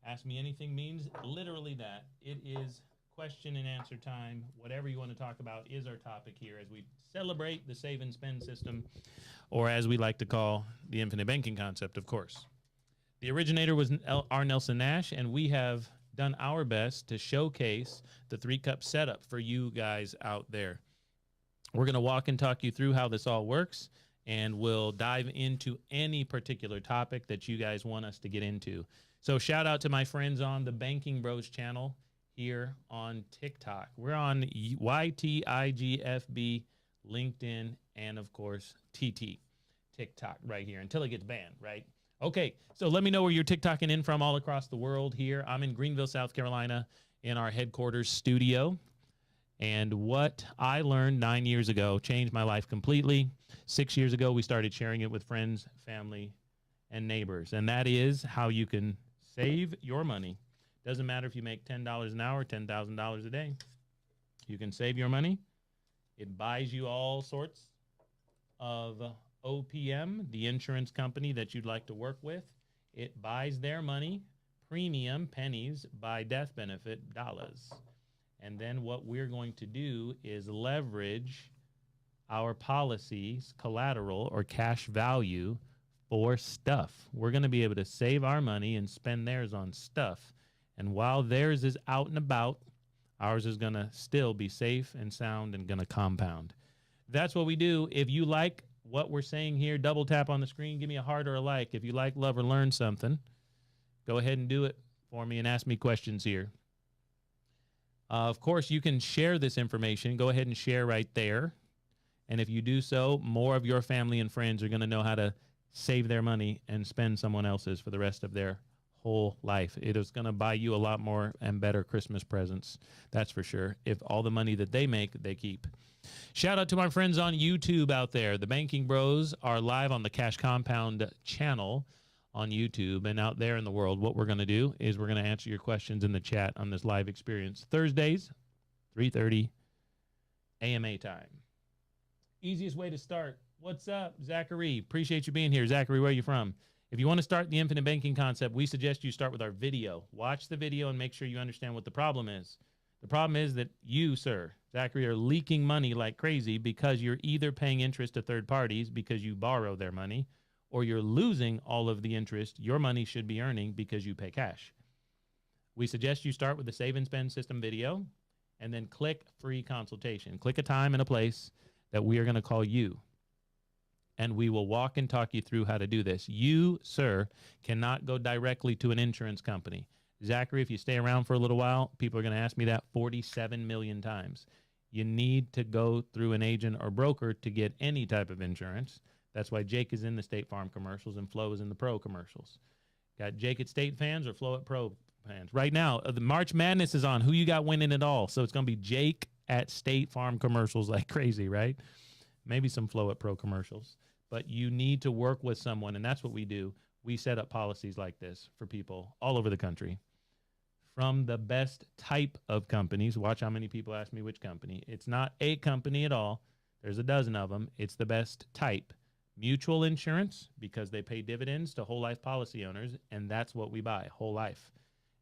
Ask Me Anything means literally that. It is question and answer time. Whatever you want to talk about is our topic here as we celebrate the save and spend system, or as we like to call the infinite banking concept, of course. The originator was R. Nelson Nash, and we have done our best to showcase the 3-cup setup for you guys out there. We're going to walk and talk you through how this all works, and we'll dive into any particular topic that you guys want us to get into. So shout out to my friends on the Banking Bros channel here on TikTok. We're on YTIGFB, LinkedIn, and of course, TT, TikTok right here until it gets banned, right? Okay, so let me know where you're TikToking in from all across the world here. I'm in Greenville, South Carolina in our headquarters studio. And what I learned 9 years ago changed my life completely. 6 years ago, we started sharing it with friends, family, and neighbors. And that is how you can save your money. Doesn't matter if you make $10 an hour, $10,000 a day. You can save your money. It buys you all sorts of OPM, the insurance company that you'd like to work with. It buys their money, premium, pennies, by death benefit, dollars. And then what we're going to do is leverage our policies, collateral, or cash value for stuff. We're going to be able to save our money and spend theirs on stuff. And while theirs is out and about, ours is going to still be safe and sound and going to compound. That's what we do. If you like what we're saying here, double tap on the screen, give me a heart or a like. If you like, love, or learn something, go ahead and do it for me and ask me questions here. Of course, you can share this information. Go ahead and share right there. And if you do so, more of your family and friends are going to know how to save their money and spend someone else's for the rest of their whole life. It is going to buy you a lot more and better Christmas presents. That's for sure. If all the money that they make, they keep. Shout out to my friends on YouTube out there. The Banking Bros are live on the Cash Compound channel on YouTube, and out there in the world, what we're going to do is we're going to answer your questions in the chat on this live experience. Thursdays, 3:30 AMA time. Easiest way to start. What's up, Zachary? Appreciate you being here. Zachary, where are you from? If you want to start the infinite banking concept, we suggest you start with our video. Watch the video and make sure you understand what the problem is. The problem is that you, sir, Zachary, are leaking money like crazy because you're either paying interest to third parties because you borrow their money, or you're losing all of the interest your money should be earning because you pay cash. We suggest you start with the Save and Spend System video and then click free consultation. Click a time and a place that we are going to call you, and we will walk and talk you through how to do this. You, sir, cannot go directly to an insurance company. Zachary, if you stay around for a little while, people are going to ask me that 47 million times. You need to go through an agent or broker to get any type of insurance. That's why Jake is in the State Farm commercials and Flo is in the Pro commercials. Got Jake at State fans or Flo at Pro fans? Right now, the March Madness is on. Who you got winning it all? So it's going to be Jake at State Farm commercials like crazy, right? Maybe some Flo at Pro commercials. But you need to work with someone, and that's what we do. We set up policies like this for people all over the country. From the best type of companies. Watch how many people ask me which company. It's not a company at all. There's a dozen of them. It's the best type. Mutual insurance, because they pay dividends to whole life policy owners, and that's what we buy, whole life.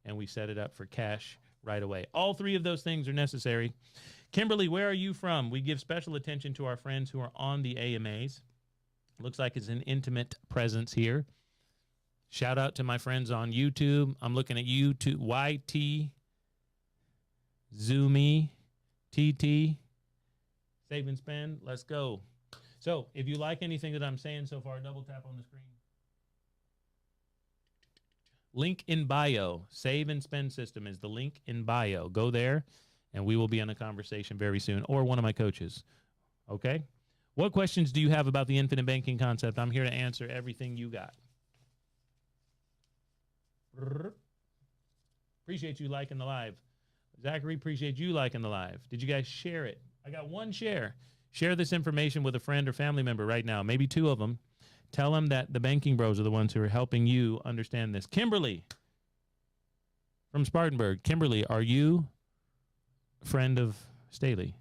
And we set it up for cash right away. All three of those things are necessary. Kimberly, where are you from? We give special attention to our friends who are on the AMAs. Looks like it's an intimate presence here. Shout out to my friends on YouTube. I'm looking at YouTube, YT, Zoomy, TT, Save and Spend. Let's go. So if you like anything that I'm saying so far, double tap on the screen. Link in bio. Save and Spend System is the link in bio. Go there, and we will be on a conversation very soon, or one of my coaches. Okay? What questions do you have about the infinite banking concept? I'm here to answer everything you got. Appreciate you liking the live. Zachary, appreciate you liking the live. Did you guys share it? I got one share. Share this information with a friend or family member right now, maybe two of them. Tell them that the Banking Bros are the ones who are helping you understand this. Kimberly from Spartanburg. Kimberly, are you a friend of Staley?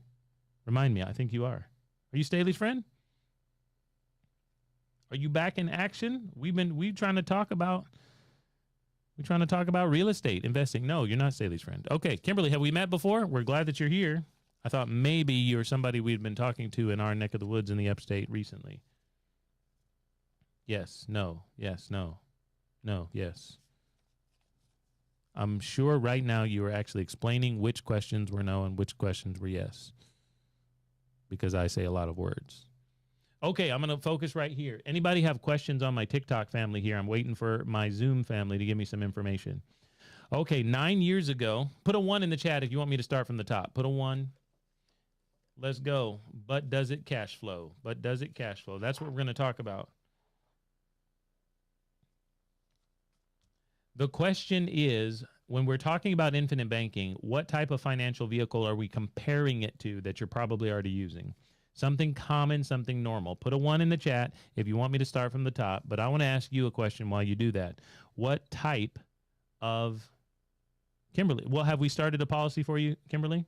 Remind me, I think you are. Are you Staley's friend? Are you back in action? We're trying to talk about We're trying to talk about real estate investing. No, you're not Saley's friend. Okay, Kimberly, have we met before? We're glad that you're here. I thought maybe you're somebody we'd been talking to in our neck of the woods in the upstate recently. Yes, no, yes, no, no, yes. I'm sure right now you are actually explaining which questions were no and which questions were yes, because I say a lot of words. Okay, I'm going to focus right here. Anybody have questions on my TikTok family here? I'm waiting for my Zoom family to give me some information. Okay, 9 years ago, put a 1 in the chat if you want me to start from the top. Put a 1. Let's go. But does it cash flow? But does it cash flow? That's what we're going to talk about. The question is, when we're talking about infinite banking, what type of financial vehicle are we comparing it to that you're probably already using? Something common, something normal. Put a 1 in the chat if you want me to start from the top, but I want to ask you a question while you do that. What type of, Kimberly, well, have we started a policy for you, Kimberly?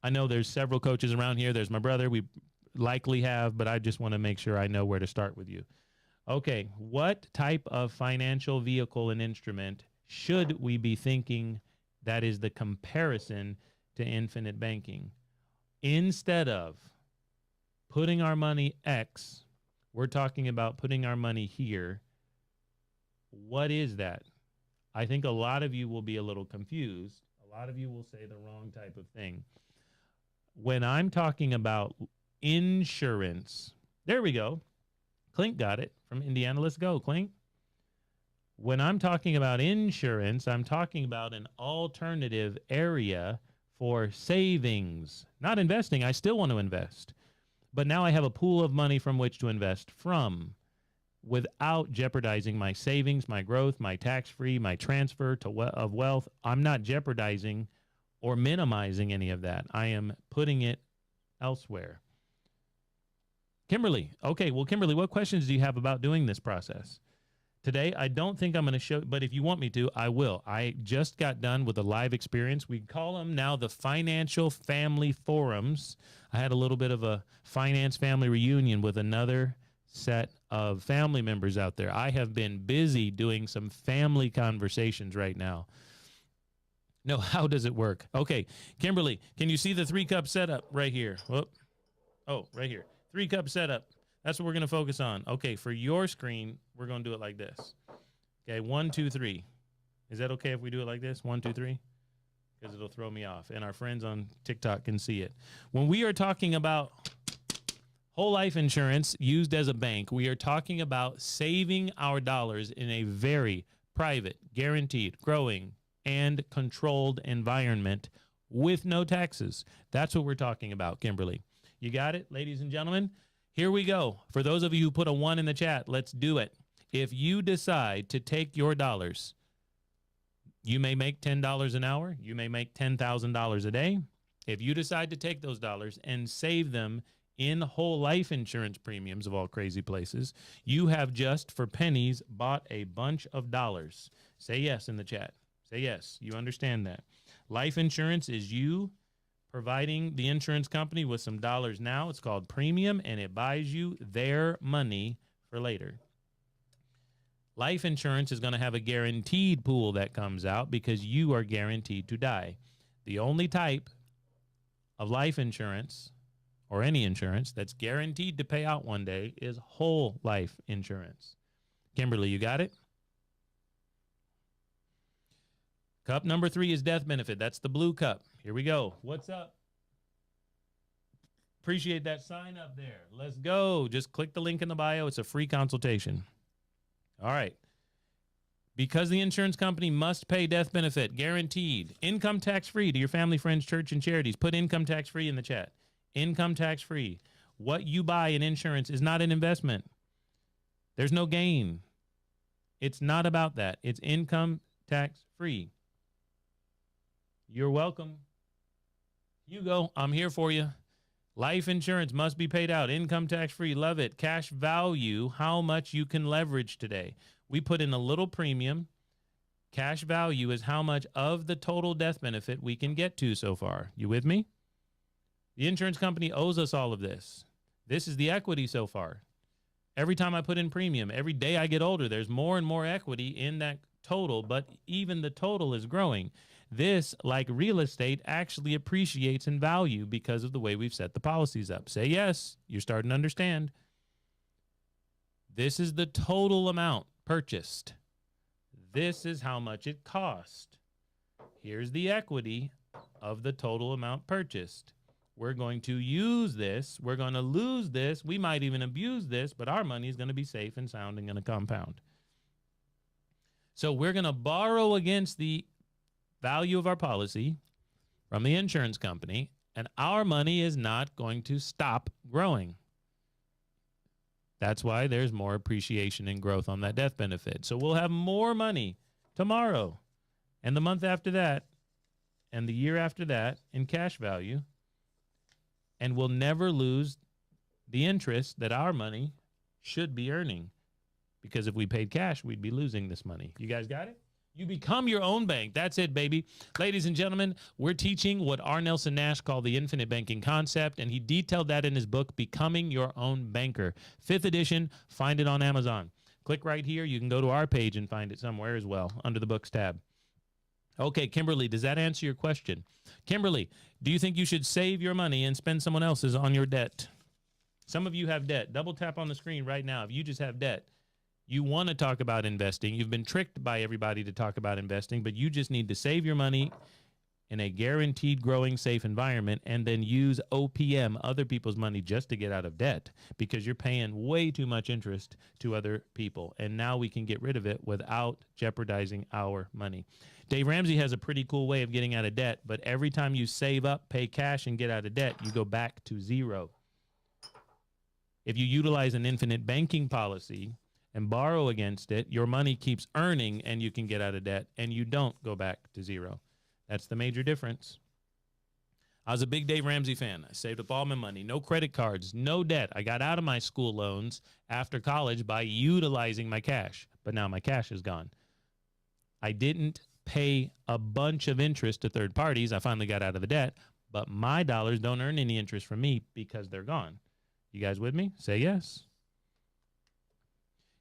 I know there's several coaches around here. There's my brother. We likely have, but I just want to make sure I know where to start with you. Okay, what type of financial vehicle and instrument should we be thinking that is the comparison to infinite banking? Instead of putting our money X, we're talking about putting our money here. What is that? I think a lot of you will be a little confused. A lot of you will say the wrong type of thing. When I'm talking about insurance, there we go. Clink got it from Indiana. Let's go, Clink. When I'm talking about insurance, I'm talking about an alternative area for savings, not investing. I still want to invest, but now I have a pool of money from which to invest from without jeopardizing my savings, my growth, my tax-free, my transfer of wealth. I'm not jeopardizing or minimizing any of that. I am putting it elsewhere. Kimberly. Okay, well, Kimberly, what questions do you have about doing this process? Today, I don't think I'm going to show, but if you want me to, I will. I just got done with a live experience. We call them now the Financial Family Forums. I had a little bit of a finance family reunion with another set of family members out there. I have been busy doing some family conversations right now. No, how does it work? Okay, Kimberly, can you see the 3-cup setup right here? Whoop. Oh, right here. 3-cup setup. That's what we're going to focus on. Okay, for your screen, we're going to do it like this. Okay, 1, 2, 3. Is that okay if we do it like this? 1, 2, 3? Because it'll throw me off, and our friends on TikTok can see it. When we are talking about whole life insurance used as a bank, we are talking about saving our dollars in a very private, guaranteed, growing, and controlled environment with no taxes. That's what we're talking about, Kimberly. You got it, ladies and gentlemen? Here we go. For those of you who put a 1 in the chat, let's do it. If you decide to take your dollars, you may make $10 an hour. You may make $10,000 a day. If you decide to take those dollars and save them in whole life insurance premiums of all crazy places, you have just for pennies bought a bunch of dollars. Say yes in the chat. Say yes. You understand that. Life insurance is you providing the insurance company with some dollars now. It's called premium, and it buys you their money for later. Life insurance is going to have a guaranteed pool that comes out because you are guaranteed to die. The only type of life insurance or any insurance that's guaranteed to pay out one day is whole life insurance. Kimberly, you got it? Cup number 3 is death benefit. That's the blue cup. Here we go. What's up? Appreciate that sign up there. Let's go. Just click the link in the bio. It's a free consultation. All right. Because the insurance company must pay death benefit, guaranteed, income tax free to your family, friends, church, and charities. Put income tax free in the chat. Income tax free. What you buy in insurance is not an investment. There's no gain. It's not about that. It's income tax free. You're welcome. Hugo, I'm here for you. Life insurance must be paid out. Income tax free. Love it. Cash value, how much you can leverage today. We put in a little premium. Cash value is how much of the total death benefit we can get to so far. You with me? The insurance company owes us all of this. This is the equity so far. Every time I put in premium, every day I get older, there's more and more equity in that total, but even the total is growing. This, like real estate, actually appreciates in value because of the way we've set the policies up. Say yes, you're starting to understand. This is the total amount purchased. This is how much it cost. Here's the equity of the total amount purchased. We're going to use this. We're going to lose this. We might even abuse this, but our money is going to be safe and sound and going to compound. So we're going to borrow against the value of our policy from the insurance company, and our money is not going to stop growing. That's why there's more appreciation and growth on that death benefit. So we'll have more money tomorrow and the month after that and the year after that in cash value, and we'll never lose the interest that our money should be earning, because if we paid cash, we'd be losing this money. You guys got it? You become your own bank. That's it, baby. Ladies and gentlemen, we're teaching what R. Nelson Nash called the infinite banking concept, and he detailed that in his book, Becoming Your Own Banker. 5th edition. Find it on Amazon. Click right here. You can go to our page and find it somewhere as well under the books tab. Okay, Kimberly, does that answer your question? Kimberly, do you think you should save your money and spend someone else's on your debt? Some of you have debt. Double tap on the screen right now if you just have debt. You want to talk about investing. You've been tricked by everybody to talk about investing, but you just need to save your money in a guaranteed growing safe environment and then use OPM, other people's money, just to get out of debt, because you're paying way too much interest to other people. And now we can get rid of it without jeopardizing our money. Dave Ramsey has a pretty cool way of getting out of debt, but every time you save up, pay cash, and get out of debt, you go back to zero. If you utilize an infinite banking policy and borrow against it, your money keeps earning and you can get out of debt and you don't go back to zero. That's the major difference. I was a big Dave Ramsey fan. I saved up all my money, no credit cards, no debt. I got out of my school loans after college by utilizing my cash, but now my cash is gone. I didn't pay a bunch of interest to third parties. I finally got out of the debt, but my dollars don't earn any interest from me because they're gone. You guys with me? Say yes.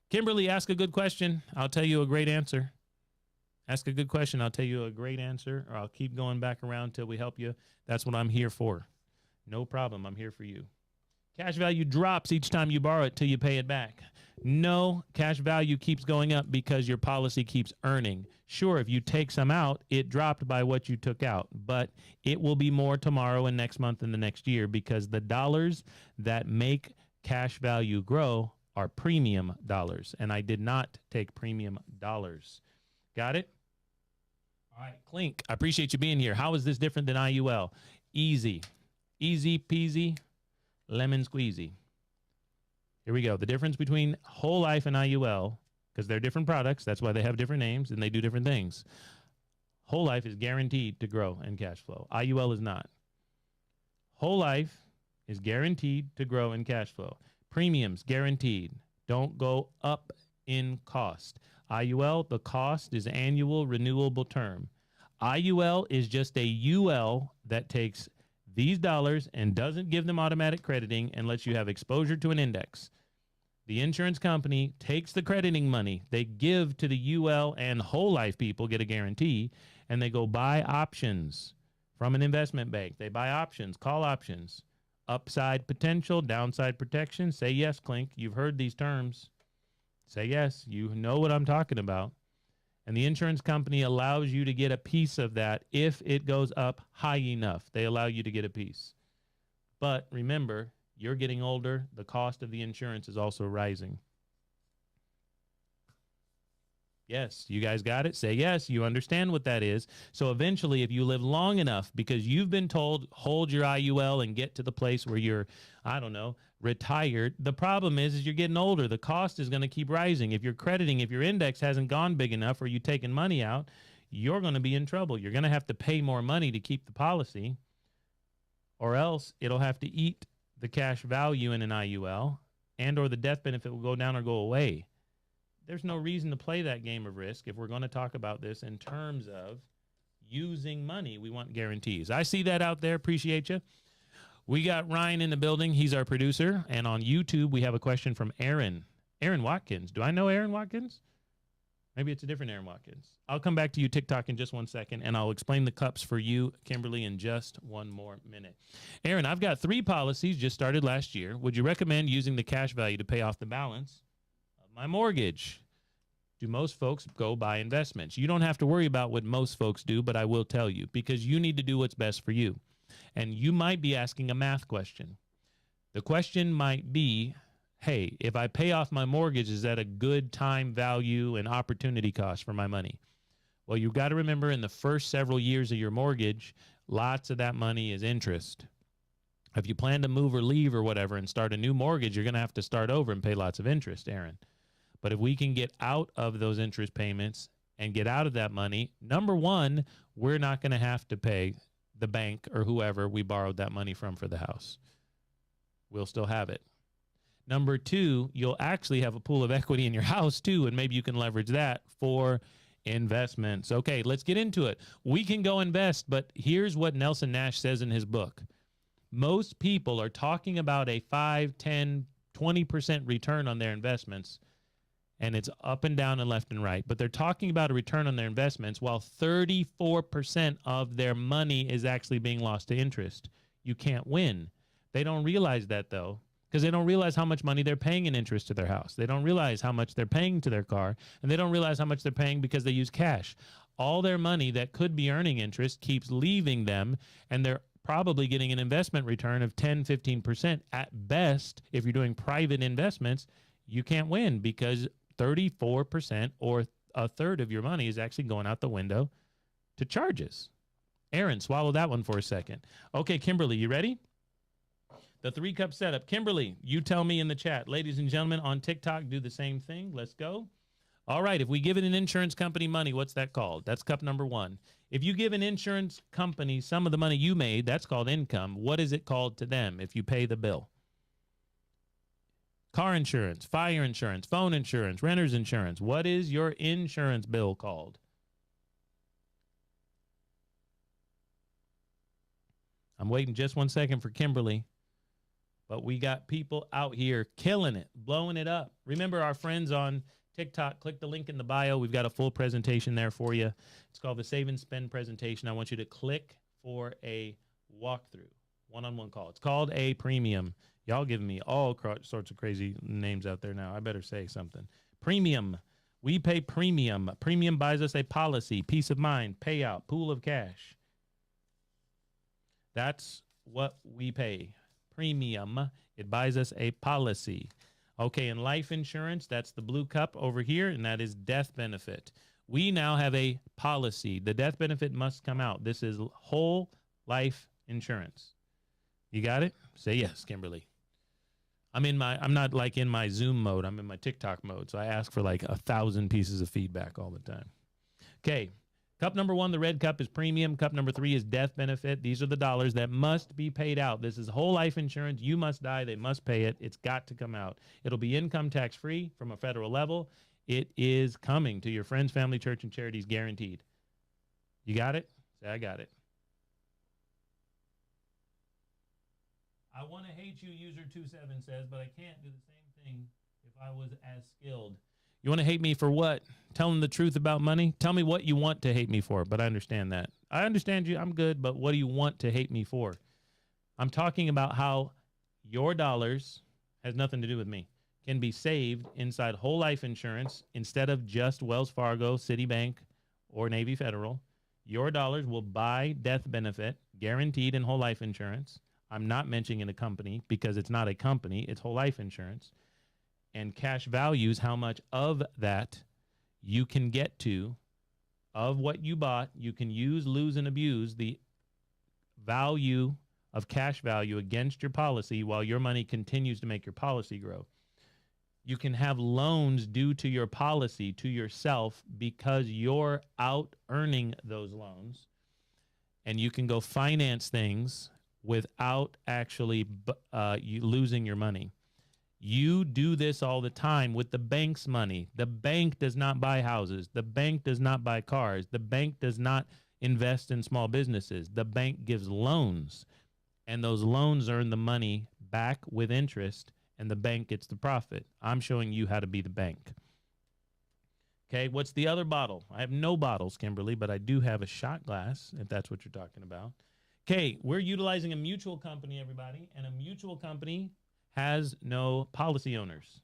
Kimberly, ask a good question. I'll tell you a great answer. Ask a good question. I'll tell you a great answer, or I'll keep going back around till we help you. That's what I'm here for. No problem. I'm here for you. Cash value drops each time you borrow it till you pay it back. No, cash value keeps going up because your policy keeps earning. Sure, if you take some out, it dropped by what you took out, but it will be more tomorrow and next month and the next year, because the dollars that make cash value grow are premium dollars, and I did not take premium dollars. Got it? All right, Clink, I appreciate you being here. How is this different than IUL? Easy. Easy peasy, lemon squeezy. Here we go. The difference between whole life and IUL, because they're different products, that's why they have different names and they do different things. Whole life is guaranteed to grow in cash flow. IUL is not. Whole life is guaranteed to grow in cash flow. Premiums guaranteed. Don't go up in cost. IUL, the cost is annual renewable term. IUL is just a UL that takes these dollars and doesn't give them automatic crediting and lets you have exposure to an index. The insurance company takes the crediting money they give to the UL, and whole life people get a guarantee, and they go buy options from an investment bank. They buy options, call options. Upside potential, downside protection. Say yes, Clink. You've heard these terms. Say yes. You know what I'm talking about. And the insurance company allows you to get a piece of that if it goes up high enough. They allow you to get a piece. But remember, you're getting older. The cost of the insurance is also rising. Yes, you guys got it? Say yes. You understand what that is. So eventually, if you live long enough, because you've been told, hold your IUL and get to the place where you're, I don't know, retired. The problem is you're getting older. The cost is going to keep rising. If you're crediting, if your index hasn't gone big enough or you're taking money out, you're going to be in trouble. You're going to have to pay more money to keep the policy, or else it'll have to eat the cash value in an IUL, and or the death benefit will go down or go away. There's no reason to play that game of risk if we're going to talk about this in terms of using money. We want guarantees. I see that out there. Appreciate you. We got Ryan in the building. He's our producer. And on YouTube, we have a question from Aaron. Aaron Watkins. Do I know Aaron Watkins? Maybe it's a different Aaron Watkins. I'll come back to you, TikTok, in just 1 second, and I'll explain the cups for you, Kimberly, in just 1 more minute. Aaron, I've got 3 policies just started last year. Would you recommend using the cash value to pay off the balance of my mortgage? Do most folks go buy investments? You don't have to worry about what most folks do, but I will tell you, because you need to do what's best for you. And you might be asking a math question. The question might be, hey, if I pay off my mortgage, is that a good time value and opportunity cost for my money? Well, you've got to remember, in the first several years of your mortgage, lots of that money is interest. If you plan to move or leave or whatever and start a new mortgage, you're going to have to start over and pay lots of interest, Aaron. But if we can get out of those interest payments and get out of that money, number one, we're not going to have to pay the bank or whoever we borrowed that money from for the house. We'll still have it. Number two, you'll actually have a pool of equity in your house too, and maybe you can leverage that for investments. Okay, let's get into it. We can go invest, but here's what Nelson Nash says in his book. Most people are talking about a 5, 10, 20% return on their investments, and it's up and down and left and right. But they're talking about a return on their investments while 34% of their money is actually being lost to interest. You can't win. They don't realize that, though, because they don't realize how much money they're paying in interest to their house. They don't realize how much they're paying to their car, and they don't realize how much they're paying because they use cash. All their money that could be earning interest keeps leaving them, and they're probably getting an investment return of 10, 15% at best. If you're doing private investments, you can't win because 34% or a third of your money is actually going out the window to charges. Aaron, swallow that one for a second. Okay, Kimberly, you ready? The 3-cup setup. Kimberly, you tell me in the chat. Ladies and gentlemen, on TikTok, do the same thing. Let's go. All right, if we give an insurance company money, what's that called? That's cup number 1. If you give an insurance company some of the money you made, that's called income. What is it called to them if you pay the bill? Car insurance, fire insurance, phone insurance, renter's insurance. What is your insurance bill called? I'm waiting just 1 second for Kimberly. But we got people out here killing it, blowing it up. Remember our friends on TikTok, click the link in the bio. We've got a full presentation there for you. It's called the Save and Spend presentation. I want you to click for a walkthrough, one-on-one call. It's called a premium. Y'all giving me all sorts of crazy names out there now. I better say something. Premium. We pay premium. Premium buys us a policy, peace of mind, payout, pool of cash. That's what we pay. Premium. It buys us a policy. Okay, in life insurance, that's the blue cup over here, and that is death benefit. We now have a policy. The death benefit must come out. This is whole life insurance. You got it? Say yes, Kimberly. I'm not like in my Zoom mode. I'm in my TikTok mode. So I ask for like 1,000 pieces of feedback all the time. Okay. Cup number 1, the red cup, is premium. Cup number 3 is death benefit. These are the dollars that must be paid out. This is whole life insurance. You must die. They must pay it. It's got to come out. It'll be income tax free from a federal level. It is coming to your friends, family, church, and charities, guaranteed. You got it? Say, I got it. I want to hate you, user27 says, but I can't do the same thing if I was as skilled. You want to hate me for what? Telling the truth about money? Tell me what you want to hate me for, but I understand that. I understand you. I'm good, but what do you want to hate me for? I'm talking about how your dollars, has nothing to do with me, can be saved inside whole life insurance instead of just Wells Fargo, Citibank, or Navy Federal. Your dollars will buy death benefit, guaranteed in whole life insurance. I'm not mentioning a company because it's not a company. It's whole life insurance. And cash values how much of that you can get to, of what you bought. You can use, lose, and abuse the value of cash value against your policy while your money continues to make your policy grow. You can have loans due to your policy to yourself because you're out earning those loans. And you can go finance things without actually you losing your money. You do this all the time with the bank's money. The bank does not buy houses. The bank does not buy cars. The bank does not invest in small businesses. The bank gives loans. and those loans earn the money back with interest, and the bank gets the profit. I'm showing you how to be the bank. Okay, what's the other bottle? I have no bottles, Kimberly, but I do have a shot glass, if that's what you're talking about. Okay, we're utilizing a mutual company, everybody, and a mutual company has no policy owners.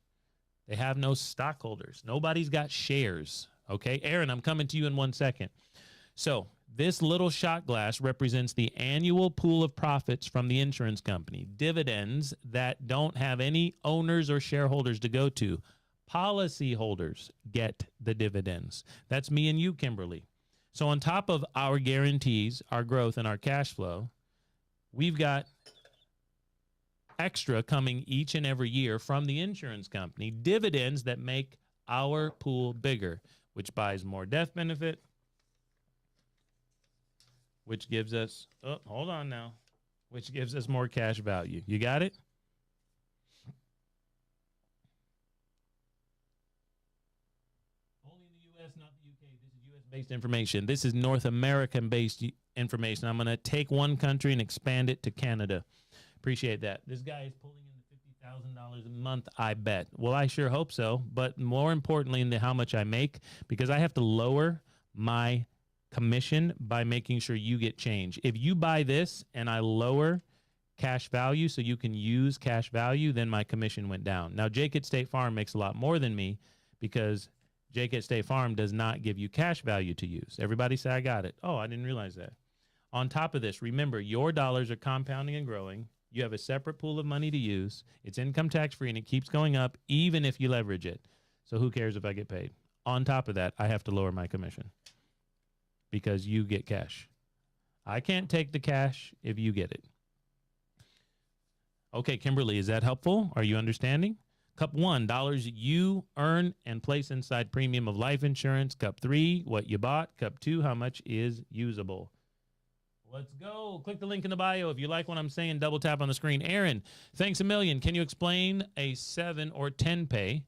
They have no stockholders. Nobody's got shares. Okay, Aaron, I'm coming to you in 1 second. So this little shot glass represents the annual pool of profits from the insurance company, dividends that don't have any owners or shareholders to go to. Policyholders get the dividends. That's me and you, Kimberly. So on top of our guarantees, our growth, and our cash flow, we've got extra coming each and every year from the insurance company, dividends that make our pool bigger, which buys more death benefit, which gives us, oh, hold on now, which gives us more cash value. You got it? Only in the U.S., not the U.K. This is U.S.-based information. This is North American-based information. I'm going to take one country and expand it to Canada. Appreciate that. This guy is pulling in the $50,000 a month, I bet. Well, I sure hope so. But more importantly, in the how much I make, because I have to lower my commission by making sure you get change. If you buy this and I lower cash value so you can use cash value, then my commission went down. Now, Jake at State Farm makes a lot more than me because Jake at State Farm does not give you cash value to use. Everybody say, I got it. Oh, I didn't realize that. On top of this, remember, your dollars are compounding and growing. You have a separate pool of money to use. It's income tax free and it keeps going up even if you leverage it. So who cares if I get paid? On top of that, I have to lower my commission because you get cash. I can't take the cash if you get it. Okay, Kimberly, is that helpful? Are you understanding? Cup 1, dollars you earn and place inside premium of life insurance. Cup 3, what you bought. Cup 2, how much is usable. Let's go. Click the link in the bio. If you like what I'm saying, double tap on the screen. Aaron, thanks a million. Can you explain a 7 or 10 pay?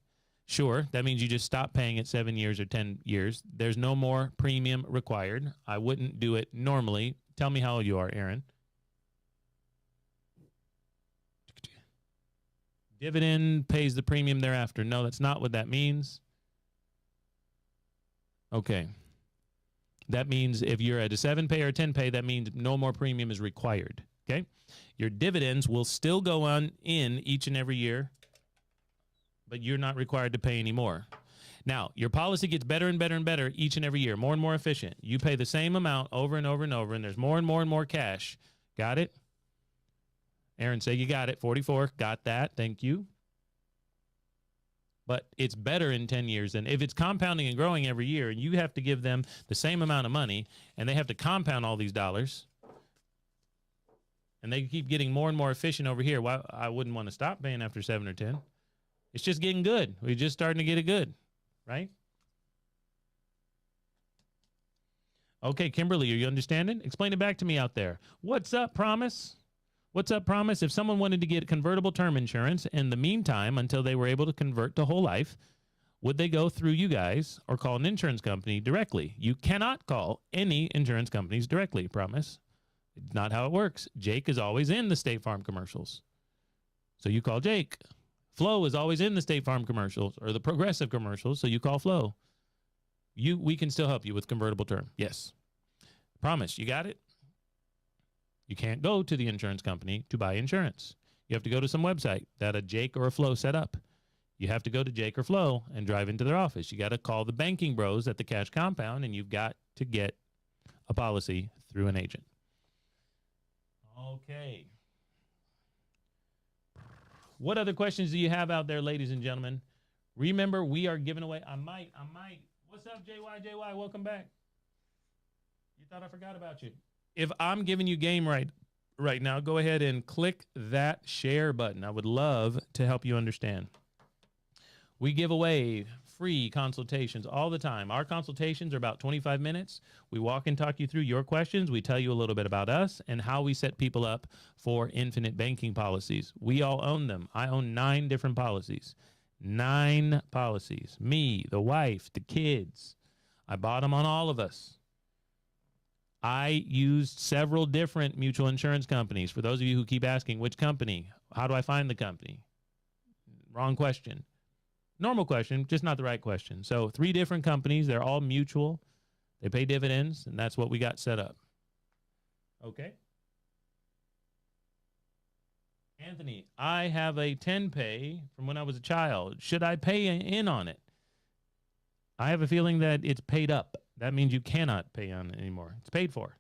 Sure. That means you just stop paying at 7 years or 10 years. There's no more premium required. I wouldn't do it normally. Tell me how old you are, Aaron. Dividend pays the premium thereafter. No, that's not what that means. Okay. That means if you're at a 7 pay or 10 pay, that means no more premium is required. Okay. Your dividends will still go on in each and every year, but you're not required to pay anymore. Now, your policy gets better and better and better each and every year, more and more efficient. You pay the same amount over and over and over, and there's more and more and more cash. Got it? Aaron, say you got it. 44. Got that. Thank you. But it's better in 10 years than if it's compounding and growing every year, and you have to give them the same amount of money, and they have to compound all these dollars, and they keep getting more and more efficient over here. Why I wouldn't want to stop paying after 7 or 10. It's just getting good. We're just starting to get it good, right? Okay, Kimberly, are you understanding? Explain it back to me out there. What's up, Promise? What's up, Promise? If someone wanted to get convertible term insurance in the meantime until they were able to convert to whole life, would they go through you guys or call an insurance company directly? You cannot call any insurance companies directly, Promise. It's not how it works. Jake is always in the State Farm commercials. So you call Jake. Flo is always in the State Farm commercials or the Progressive commercials, so you call Flo. We can still help you with convertible term. Yes. Promise, you got it? You can't go to the insurance company to buy insurance. You have to go to some website that a Jake or a Flo set up. You have to go to Jake or Flo and drive into their office. You got to call the banking bros at the cash compound, and you've got to get a policy through an agent. Okay. What other questions do you have out there, ladies and gentlemen? Remember, we are giving away. I might. What's up, JY? Welcome back. You thought I forgot about you. If I'm giving you game right now, go ahead and click that share button. I would love to help you understand. We give away free consultations all the time. Our consultations are about 25 minutes. We walk and talk you through your questions. We tell you a little bit about us and how we set people up for infinite banking policies. We all own them. I own 9 different policies. 9 policies. Me, the wife, the kids. I bought them on all of us. I used several different mutual insurance companies. For those of you who keep asking, which company? How do I find the company? Wrong question. Normal question, just not the right question. So 3 different companies. They're all mutual. They pay dividends, and that's what we got set up. Okay. Anthony, I have a 10 pay from when I was a child. Should I pay in on it? I have a feeling that it's paid up. That means you cannot pay on it anymore. It's paid for.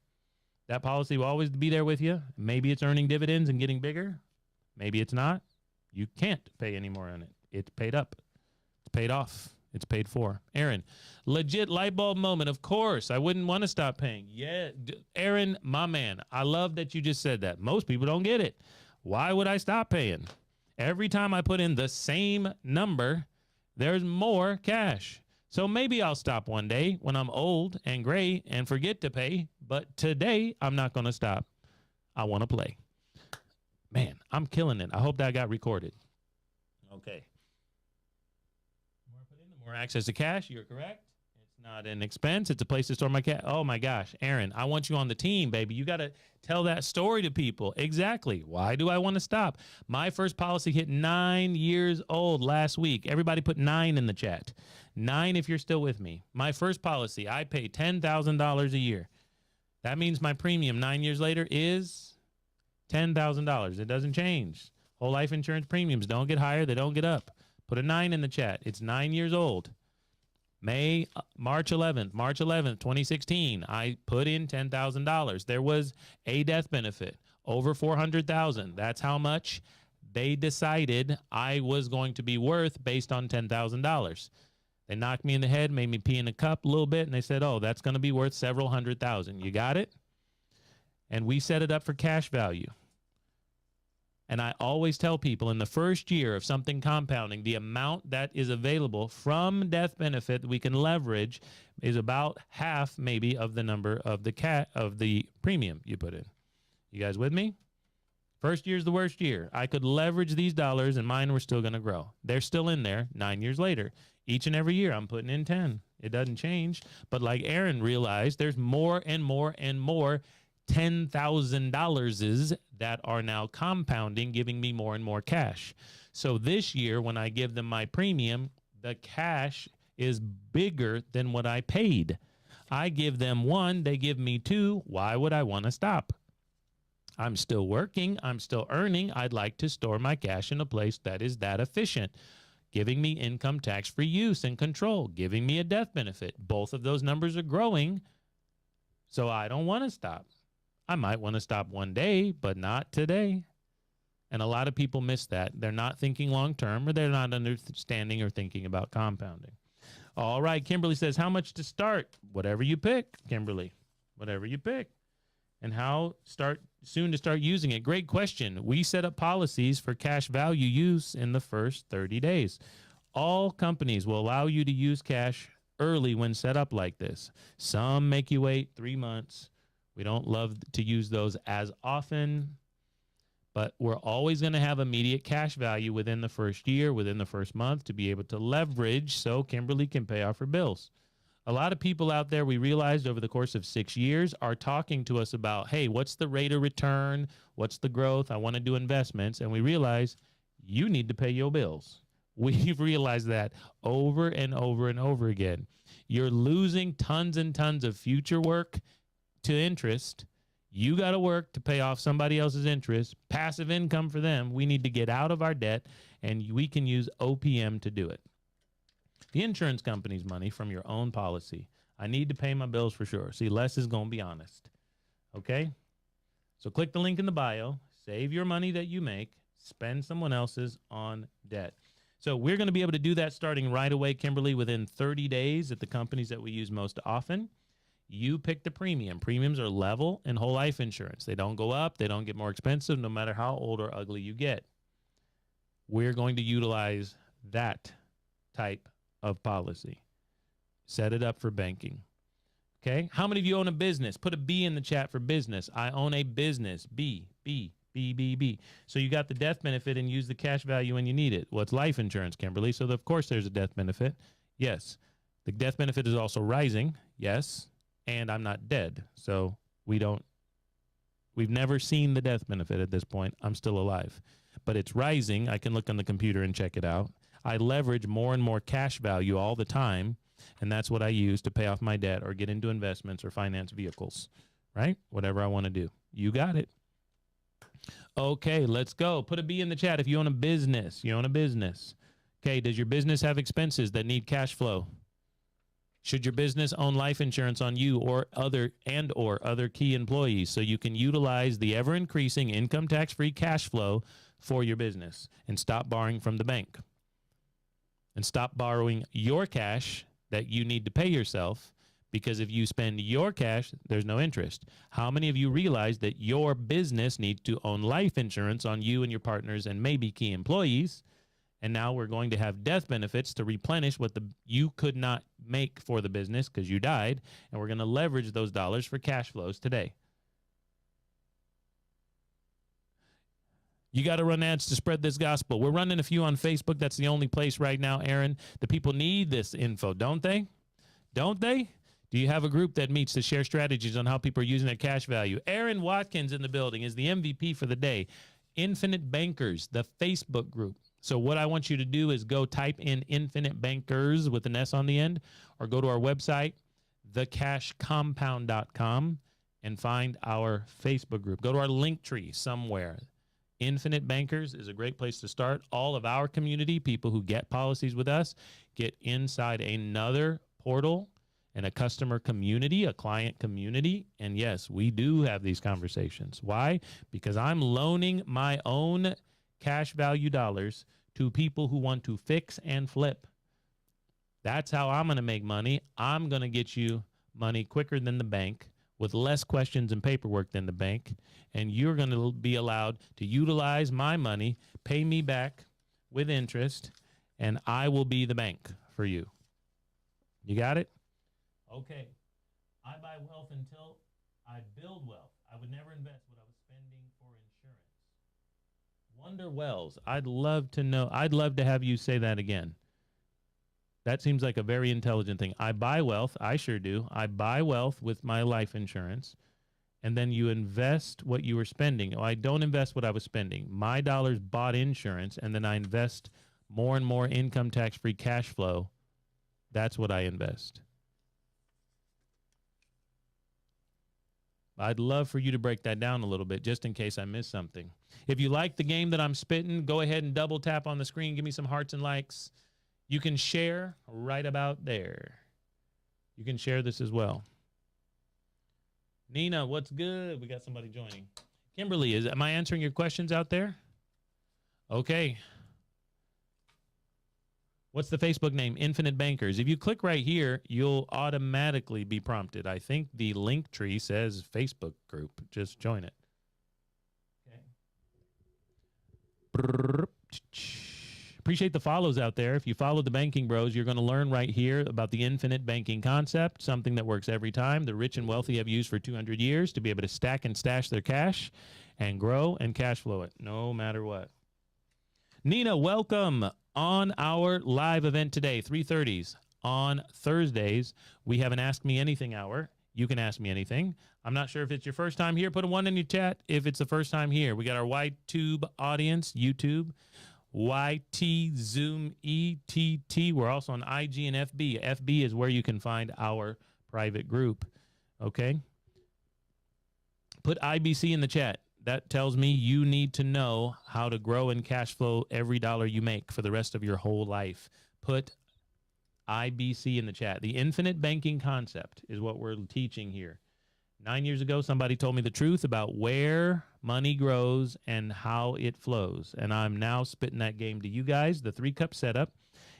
That policy will always be there with you. Maybe it's earning dividends and getting bigger. Maybe it's not. You can't pay anymore on it. It's paid up. It's paid off. It's paid for. Aaron, legit light bulb moment. Of course, I wouldn't want to stop paying. Yeah, Aaron, my man, I love that you just said that. Most people don't get it. Why would I stop paying? Every time I put in the same number, there's more cash. So maybe I'll stop one day when I'm old and gray and forget to pay. But today, I'm not going to stop. I want to play. Man, I'm killing it. I hope that got recorded. Okay. The more I put in, the more access to cash. You're correct. It's not an expense. It's a place to store my cash. Oh, my gosh. Aaron, I want you on the team, baby. You got to tell that story to people. Exactly. Why do I want to stop? My first policy hit 9 years old last week. Everybody put 9 in the chat. 9 if you're still with me. My first policy, I pay $10,000 a year. That means my premium 9 years later is $10,000. It doesn't change. Whole life insurance premiums don't get higher. They don't get up. Put a 9 in the chat. It's 9 years old. March 11th, 2016, I put in $10,000. There was a death benefit, over $400,000. That's how much they decided I was going to be worth based on $10,000. They knocked me in the head, made me pee in a cup a little bit, and they said, oh, that's going to be worth several $100,000. You got it? And we set it up for cash value. And I always tell people in the first year of something compounding, the amount that is available from death benefit that we can leverage is about half maybe of the number of the premium you put in. You guys with me? First year's the worst year. I could leverage these dollars and mine were still going to grow. They're still in there 9 years later. Each and every year I'm putting in 10. It doesn't change. But like Aaron realized, there's more and more and more $10,000 that are now compounding, giving me more and more cash. So this year, when I give them my premium, the cash is bigger than what I paid. I give them 1, they give me 2. Why would I want to stop? I'm still working. I'm still earning. I'd like to store my cash in a place that is that efficient, giving me income tax-free use and control, giving me a death benefit. Both of those numbers are growing, so I don't want to stop. I might want to stop one day, but not today. And a lot of people miss that. They're not thinking long-term, or they're not understanding or thinking about compounding. All right, Kimberly says, how much to start? Whatever you pick, Kimberly, whatever you pick. And how soon to start using it? Great question. We set up policies for cash value use in the first 30 days. All companies will allow you to use cash early when set up like this. Some make you wait 3 months. We don't love to use those as often, but we're always going to have immediate cash value within the first year, within the first month, to be able to leverage so Kimberly can pay off her bills. A lot of people out there, we realized over the course of 6 years, are talking to us about, hey, what's the rate of return? What's the growth? I want to do investments. And we realize you need to pay your bills. We've realized that over and over and over again. You're losing tons and tons of future work to interest. You got to work to pay off somebody else's interest, passive income for them. We need to get out of our debt, and we can use OPM to do it. The insurance company's money from your own policy. I need to pay my bills for sure. See, Les is going to be honest. Okay? So click the link in the bio. Save your money that you make. Spend someone else's on debt. So we're going to be able to do that starting right away, Kimberly, within 30 days at the companies that we use most often. You pick the premium. Premiums are level in whole life insurance. They don't go up. They don't get more expensive no matter how old or ugly you get. We're going to utilize that type of policy. Set it up for banking. Okay? How many of you own a business? Put a B in the chat for business. I own a business. B. So you got the death benefit and use the cash value when you need it. Well, it's life insurance, Kimberly. So of course there's a death benefit. Yes. The death benefit is also rising. Yes. And I'm not dead. So We've never seen the death benefit at this point. I'm still alive, but it's rising. I can look on the computer and check it out. I leverage more and more cash value all the time, and that's what I use to pay off my debt or get into investments or finance vehicles, right? Whatever I want to do. You got it. Okay, let's go. Put a B in the chat if you own a business. You own a business. Okay, does your business have expenses that need cash flow? Should your business own life insurance on you or other key employees so you can utilize the ever-increasing income tax-free cash flow for your business and stop borrowing from the bank? And stop borrowing your cash that you need to pay yourself, because if you spend your cash, there's no interest. How many of you realize that your business needs to own life insurance on you and your partners and maybe key employees? And now we're going to have death benefits to replenish what you could not make for the business because you died, and we're going to leverage those dollars for cash flows today. You got to run ads to spread this gospel. We're running a few on Facebook. That's the only place right now, Aaron. The people need this info, don't they? Don't they? Do you have a group that meets to share strategies on how people are using their cash value? Aaron Watkins in the building is the MVP for the day. Infinite Bankers, the Facebook group. So what I want you to do is go type in Infinite Bankers with an S on the end, or go to our website, thecashcompound.com, and find our Facebook group. Go to our link tree somewhere. Infinite Bankers is a great place to start. All of our community, people who get policies with us, get inside another portal and a customer community, a client community. And yes, we do have these conversations. Why? Because I'm loaning my own cash value dollars to people who want to fix and flip. That's how I'm going to make money. I'm going to get you money quicker than the bank with less questions and paperwork than the bank. And you're going to be allowed to utilize my money, pay me back with interest, and I will be the bank for you. You got it? Okay. I buy wealth until I build wealth. I would never invest what I was spending for insurance. Wonder Wells, I'd love to know. I'd love to have you say that again. That seems like a very intelligent thing. I buy wealth. I sure do. I buy wealth with my life insurance, and then you invest what you were spending. Oh, I don't invest what I was spending. My dollars bought insurance, and then I invest more and more income tax-free cash flow. That's what I invest. I'd love for you to break that down a little bit, just in case I missed something. If you like the game that I'm spitting, go ahead and double tap on the screen. Give me some hearts and likes. You can share right about there. You can share this as well. Nina, what's good? We got somebody joining. Kimberly, am I answering your questions out there? Okay. What's the Facebook name? Infinite Bankers. If you click right here, you'll automatically be prompted. I think the link tree says Facebook group. Just join it. Okay. Appreciate the follows out there. If you follow the Banking Bros, you're going to learn right here about the infinite banking concept, something that works every time. The rich and wealthy have used for 200 years to be able to stack and stash their cash and grow and cash flow it, no matter what. Nina, welcome on our live event today, 3:30s. On Thursdays, we have an Ask Me Anything hour. You can ask me anything. I'm not sure if it's your first time here. Put a 1 in your chat if it's the first time here. We got our YTube audience, YouTube, YT, Zoom, ETT. We're also on IG and FB. FB is where you can find our private group. Okay? Put IBC in the chat. That tells me you need to know how to grow and cash flow every dollar you make for the rest of your whole life. Put IBC in the chat. The infinite banking concept is what we're teaching here. 9 years ago, somebody told me the truth about where money grows and how it flows. And I'm now spitting that game to you guys. The 3-cup setup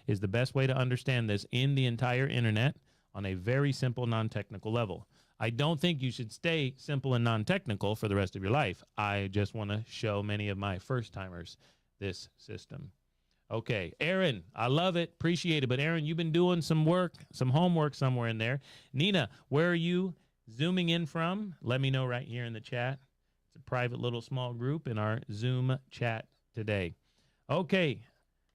is the best way to understand this in the entire internet on a very simple, non-technical level. I don't think you should stay simple and non-technical for the rest of your life. I just want to show many of my first-timers this system. Okay, Aaron, I love it, appreciate it. But Aaron, you've been doing some work, some homework somewhere in there. Nina, where are you zooming in from? Let me know right here in the chat. It's a private little small group in our Zoom chat today. Okay,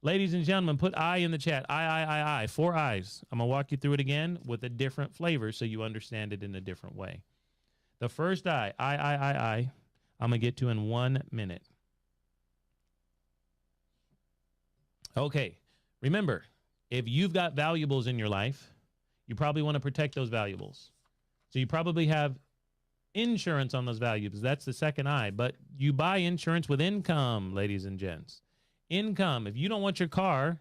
ladies and gentlemen, put I in the chat. I. 4 I's. I'm going to walk you through it again with a different flavor so you understand it in a different way. The first I'm going to get to in 1 minute. Okay. Remember, if you've got valuables in your life, you probably want to protect those valuables. So you probably have insurance on those valuables. That's the second I. But you buy insurance with income, ladies and gents. Income. If you don't want your car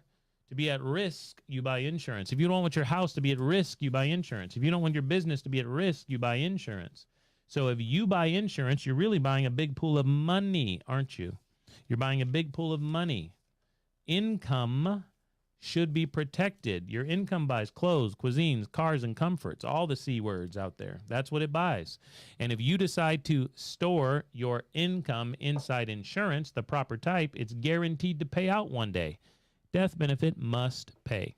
to be at risk, you buy insurance. If you don't want your house to be at risk, you buy insurance. If you don't want your business to be at risk, you buy insurance. So if you buy insurance, you're really buying a big pool of money, aren't you? You're buying a big pool of money. Income should be protected. Your income buys clothes, cuisines, cars, and comforts, all the C words out there. That's what it buys. And if you decide to store your income inside insurance, the proper type, it's guaranteed to pay out one day. Death benefit must pay.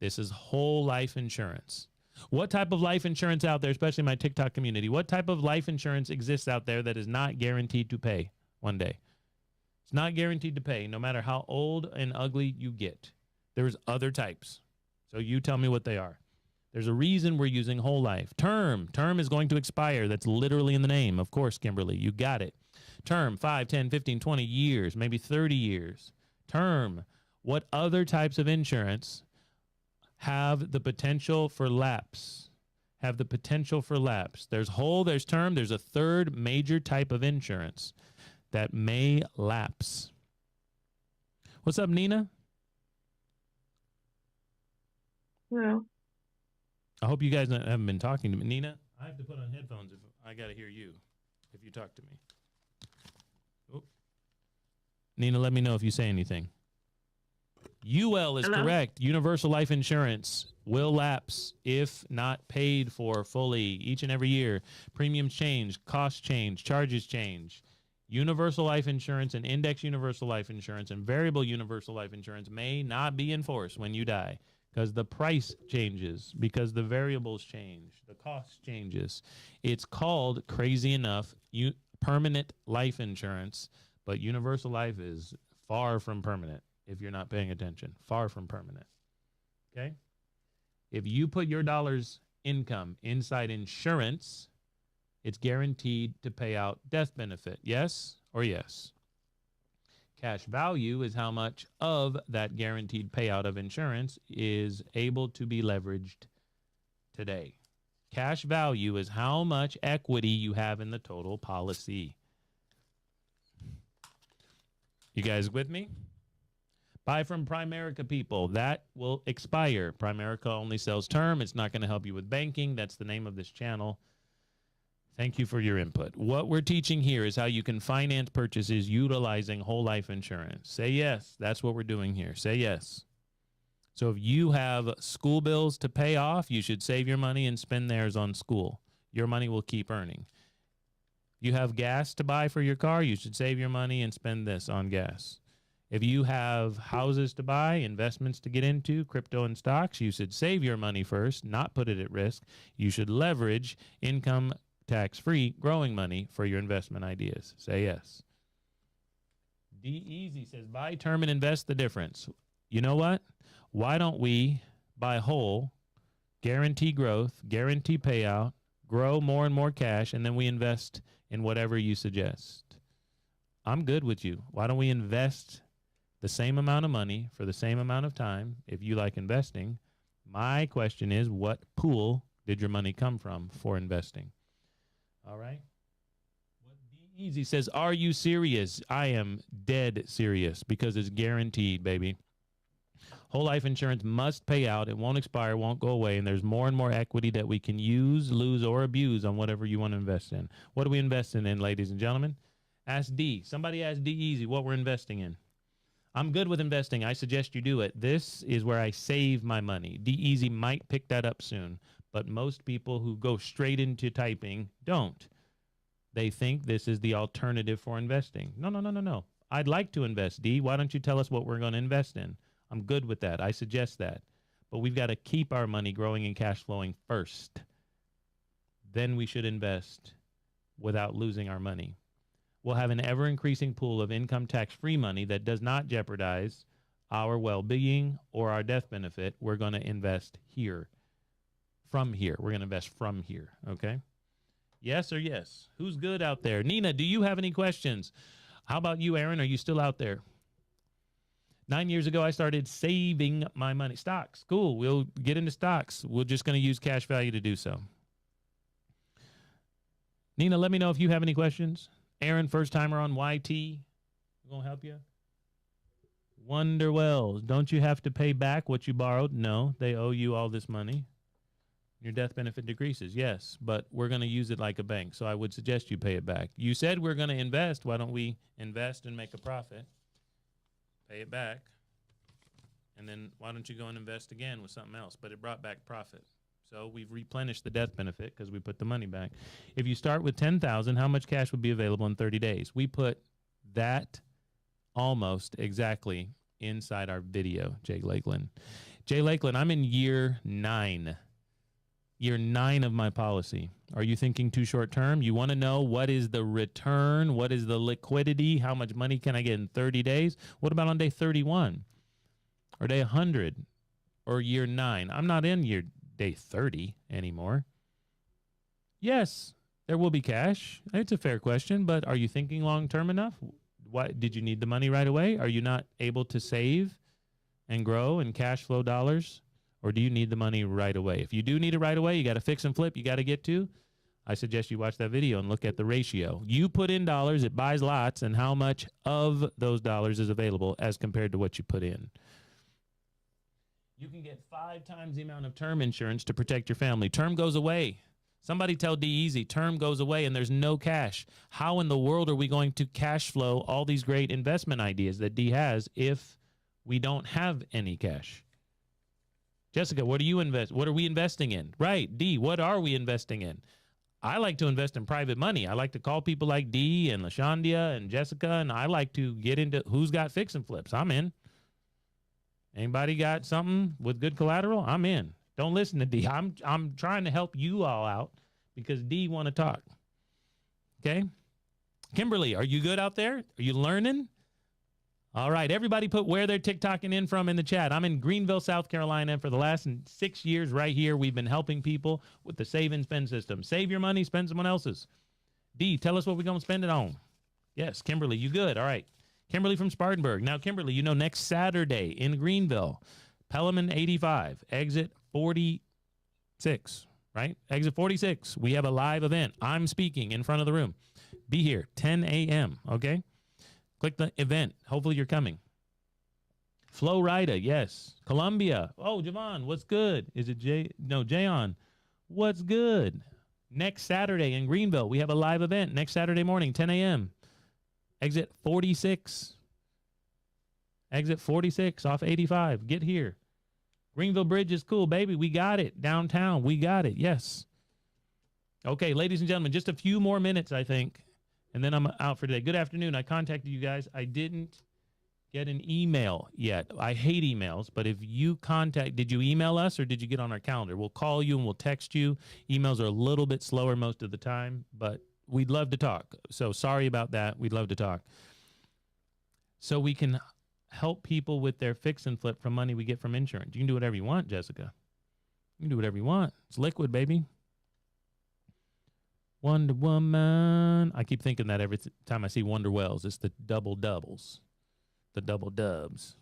This is whole life insurance. What type of life insurance out there, especially my TikTok community, what type of life insurance exists out there that is not guaranteed to pay one day? It's not guaranteed to pay no matter how old and ugly you get. There's other types. So you tell me what they are. There's a reason we're using whole life. Term. Term is going to expire. That's literally in the name. Of course, Kimberly, you got it. Term, 5, 10, 15, 20 years, maybe 30 years. Term. What other types of insurance have the potential for lapse? Have the potential for lapse. There's whole, there's term. There's a third major type of insurance that may lapse. What's up, Nina? Hello. I hope you guys haven't been talking to me. Nina, I have to put on headphones if I got to hear you if you talk to me. Oh. Nina, let me know if you say anything. UL is correct. Universal life insurance will lapse if not paid for fully each and every year. Premiums change, costs change, charges change. Universal life insurance and index universal life insurance and variable universal life insurance may not be enforced when you die because the price changes, because the variables change, the cost changes. It's called, crazy enough, permanent life insurance, but universal life is far from permanent if you're not paying attention. Far from permanent. Okay? If you put your dollar's income inside insurance, it's guaranteed to pay out death benefit. Yes or yes? Cash value is how much of that guaranteed payout of insurance is able to be leveraged today. Cash value is how much equity you have in the total policy. You guys with me? Buy from Primerica, people. That will expire. Primerica only sells term. It's not going to help you with banking. That's the name of this channel. Thank you for your input. What we're teaching here is how you can finance purchases utilizing whole life insurance. Say yes. That's what we're doing here. Say yes. So if you have school bills to pay off, you should save your money and spend theirs on school. Your money will keep earning. You have gas to buy for your car, you should save your money and spend this on gas. If you have houses to buy, investments to get into, crypto and stocks, you should save your money first, not put it at risk. You should leverage income tax-free growing money for your investment ideas. Say yes. D Easy says, buy term and invest the difference. You know what? Why don't we buy whole, guarantee growth, guarantee payout, grow more and more cash, and then we invest in whatever you suggest? I'm good with you. Why don't we invest the same amount of money for the same amount of time if you like investing? My question is, what pool did your money come from for investing? All right. What D Easy says, are you serious? I am dead serious because it's guaranteed, baby. Whole life insurance must pay out. It won't expire, won't go away, and there's more and more equity that we can use, lose, or abuse on whatever you want to invest in. What are we investing in, ladies and gentlemen? Ask D. Somebody ask D Easy what we're investing in. I'm good with investing. I suggest you do it. This is where I save my money. D Easy might pick that up soon, but most people who go straight into typing don't. They think this is the alternative for investing. No. I'd like to invest, D. Why don't you tell us what we're going to invest in? I'm good with that. I suggest that. But we've got to keep our money growing and cash flowing first. Then we should invest without losing our money. We'll have an ever-increasing pool of income tax-free money that does not jeopardize our well-being or our death benefit. We're going to invest here. From here. We're going to invest from here, okay? Yes or yes? Who's good out there? Nina, do you have any questions? How about you, Aaron? Are you still out there? 9 years ago, I started saving my money. Stocks. Cool. We'll get into stocks. We're just going to use cash value to do so. Nina, let me know if you have any questions. Aaron, first timer on YT. We're going to help you. Wonder Wells. Don't you have to pay back what you borrowed? No, they owe you all this money. Your death benefit decreases. Yes, but we're going to use it like a bank. So I would suggest you pay it back. You said we're going to invest. Why don't we invest and make a profit? Pay it back, and then why don't you go and invest again with something else? But it brought back profit. So we've replenished the death benefit because we put the money back. If you start with $10,000, how much cash would be available in 30 days? We put that almost exactly inside our video, Jay Lakeland. Jay Lakeland, I'm in year 9. Year 9 of my policy. Are you thinking too short term? You want to know what is the return? What is the liquidity? How much money can I get in 30 days? What about on day 31 or day 100 or year 9? I'm not in year day 30 anymore. Yes, there will be cash. It's a fair question, but are you thinking long term enough? Why did you need the money right away? Are you not able to save and grow and cash flow dollars? Or do you need the money right away? If you do need it right away, you got to fix and flip, you got to get to, I suggest you watch that video and look at the ratio. You put in dollars, it buys lots, and how much of those dollars is available as compared to what you put in. You can get 5 times the amount of term insurance to protect your family. Term goes away. Somebody tell D Easy, term goes away and there's no cash. How in the world are we going to cash flow all these great investment ideas that D has if we don't have any cash? Jessica, what do you invest? What are we investing in? Right, D, what are we investing in? I like to invest in private money. I like to call people like D and LaShondia and Jessica, and I like to get into who's got fix and flips. I'm in. Anybody got something with good collateral? I'm in. Don't listen to D. I'm trying to help you all out because D want to talk. Okay? Kimberly, are you good out there? Are you learning? All right, everybody put where they're TikToking in from in the chat. I'm in Greenville, South Carolina, and for the last 6 years right here, we've been helping people with the save and spend system. Save your money, spend someone else's. D, tell us what we're going to spend it on. Yes, Kimberly, you good. All right. Kimberly from Spartanburg. Now, Kimberly, you know, next Saturday in Greenville, Pelham 85, exit 46, right? Exit 46. We have a live event. I'm speaking in front of the room. Be here, 10 a.m., okay? Click the event. Hopefully you're coming. Florida, yes. Columbia. Oh, Javon, what's good? Is it Jay? No, Jayon. What's good? Next Saturday in Greenville, we have a live event. Next Saturday morning, 10 a.m. Exit 46. Exit 46 off 85. Get here. Greenville Bridge is cool, baby. We got it. Downtown, we got it. Yes. Okay, ladies and gentlemen, just a few more minutes, I think. And then I'm out for today. Good afternoon. I contacted you guys. I didn't get an email yet. I hate emails, but if you did you email us or did you get on our calendar? We'll call you and we'll text you. Emails are a little bit slower most of the time, but we'd love to talk. So sorry about that. We'd love to talk. So we can help people with their fix and flip from money we get from insurance. You can do whatever you want, Jessica. You can do whatever you want. It's liquid, baby. Wonder Woman. I keep thinking that every time I see Wonder Wells. It's the double doubles. The double dubs.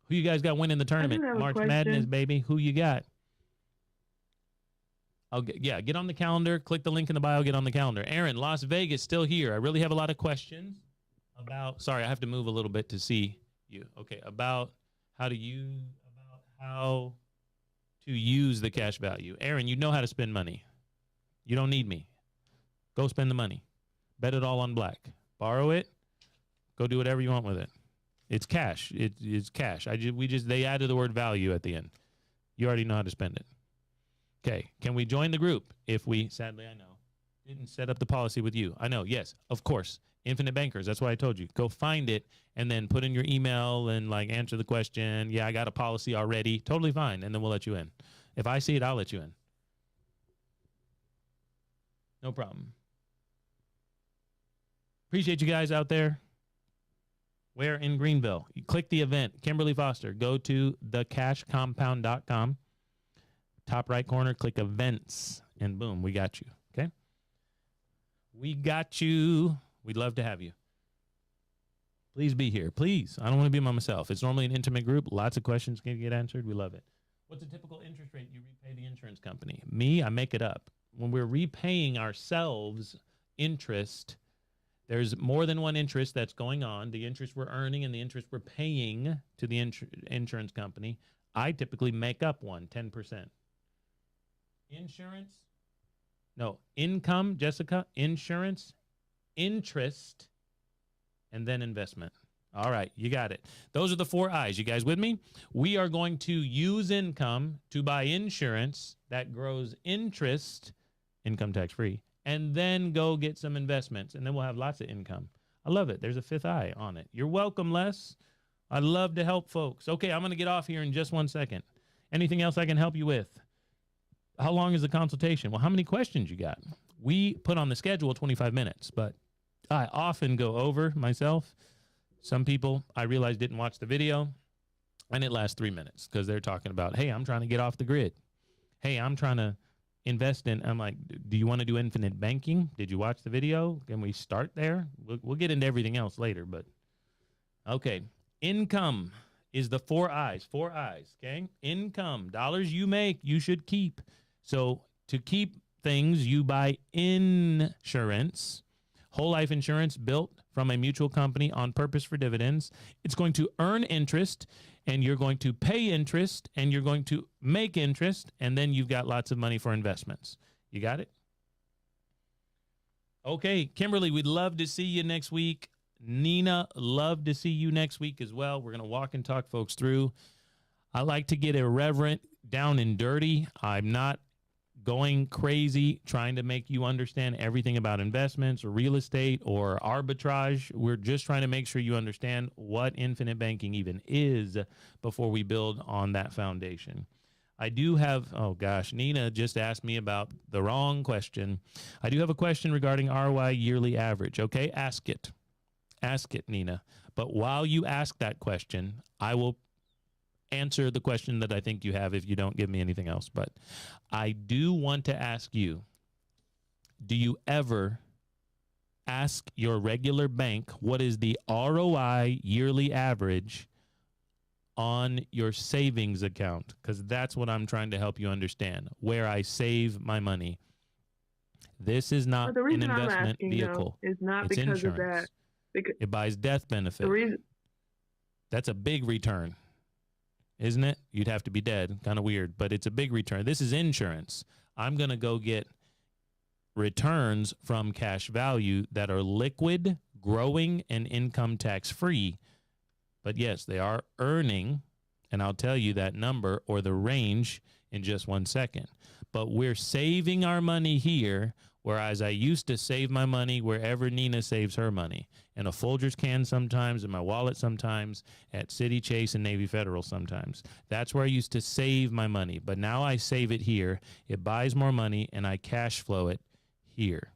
Who you guys got winning the tournament? March Madness, baby. Who you got? Yeah, get on the calendar. Click the link in the bio. Get on the calendar. Aaron, Las Vegas, still here. I really have a lot of questions about. Sorry, I have to move a little bit to see you. Okay, about how to use the cash value. Aaron, you know how to spend money. You don't need me. Go spend the money. Bet it all on black. Borrow it. Go do whatever you want with it. It's cash. It's cash. They added the word value at the end. You already know how to spend it. Okay. Can we join the group? Sadly, I know, didn't set up the policy with you. I know. Yes, of course. Infinite Bankers. That's why I told you. Go find it and then put in your email and answer the question. Yeah, I got a policy already. Totally fine. And then we'll let you in. If I see it, I'll let you in. No problem. Appreciate you guys out there. Where in Greenville? You click the event. Kimberly Foster. Go to thecashcompound.com. Top right corner, click events, and boom, we got you. Okay? We got you. We'd love to have you. Please be here. Please. I don't want to be by myself. It's normally an intimate group. Lots of questions can get answered. We love it. What's a typical interest rate you repay the insurance company? Me, I make it up. When we're repaying ourselves interest, there's more than one interest that's going on. The interest we're earning and the interest we're paying to the insurance company. I typically make up 10%. Insurance? No. Income, Jessica, insurance, interest, and then investment. All right, you got it. Those are the 4 I's. You guys with me? We are going to use income to buy insurance that grows interest, income tax free, and then go get some investments, and then we'll have lots of income. I love it. There's a 5th I on it. You're welcome, Les. I love to help folks. Okay, I'm going to get off here in just 1 second. Anything else I can help you with? How long is the consultation? Well, how many questions you got? We put on the schedule 25 minutes, but I often go over myself. Some people, I realize, didn't watch the video, and it lasts 3 minutes because they're talking about, hey, I'm trying to get off the grid. Hey, I'm trying to invest in. I'm like, do you want to do infinite banking? Did you watch the video? Can we start there? We'll get into everything else later, but okay. Income is the 4 I's. 4 I's, okay? Income, dollars you make, you should keep. So to keep things, you buy insurance. Whole life insurance built from a mutual company on purpose for dividends. It's going to earn interest, and you're going to pay interest, and you're going to make interest, and then you've got lots of money for investments. You got it? Okay, Kimberly, we'd love to see you next week. Nina, love to see you next week as well. We're going to walk and talk folks through. I like to get irreverent, down and dirty. I'm not going crazy trying to make you understand everything about investments or real estate or arbitrage. We're just trying to make sure you understand what infinite banking even is before we build on that foundation. I do have, oh gosh, Nina just asked me about the wrong question. I do have a question regarding ROI yearly average. Okay, ask it. Ask it, Nina. But while you ask that question, I will answer the question that I think you have if you don't give me anything else. But I do want to ask you, do you ever ask your regular bank what is the ROI yearly average on your savings account? Because that's what I'm trying to help you understand, where I save my money. This is not an investment vehicle. Is not it's because insurance. of that. Because it buys death benefit. That's a big return, isn't it? You'd have to be dead. Kind of weird, but it's a big return. This is insurance. I'm going to go get returns from cash value that are liquid, growing, and income tax free. But yes, they are earning, and I'll tell you that number or the range in just 1 second. But we're saving our money here, whereas I used to save my money wherever Nina saves her money. In a Folgers can sometimes, in my wallet sometimes, at City Chase and Navy Federal sometimes. That's where I used to save my money. But now I save it here. It buys more money, and I cash flow it here.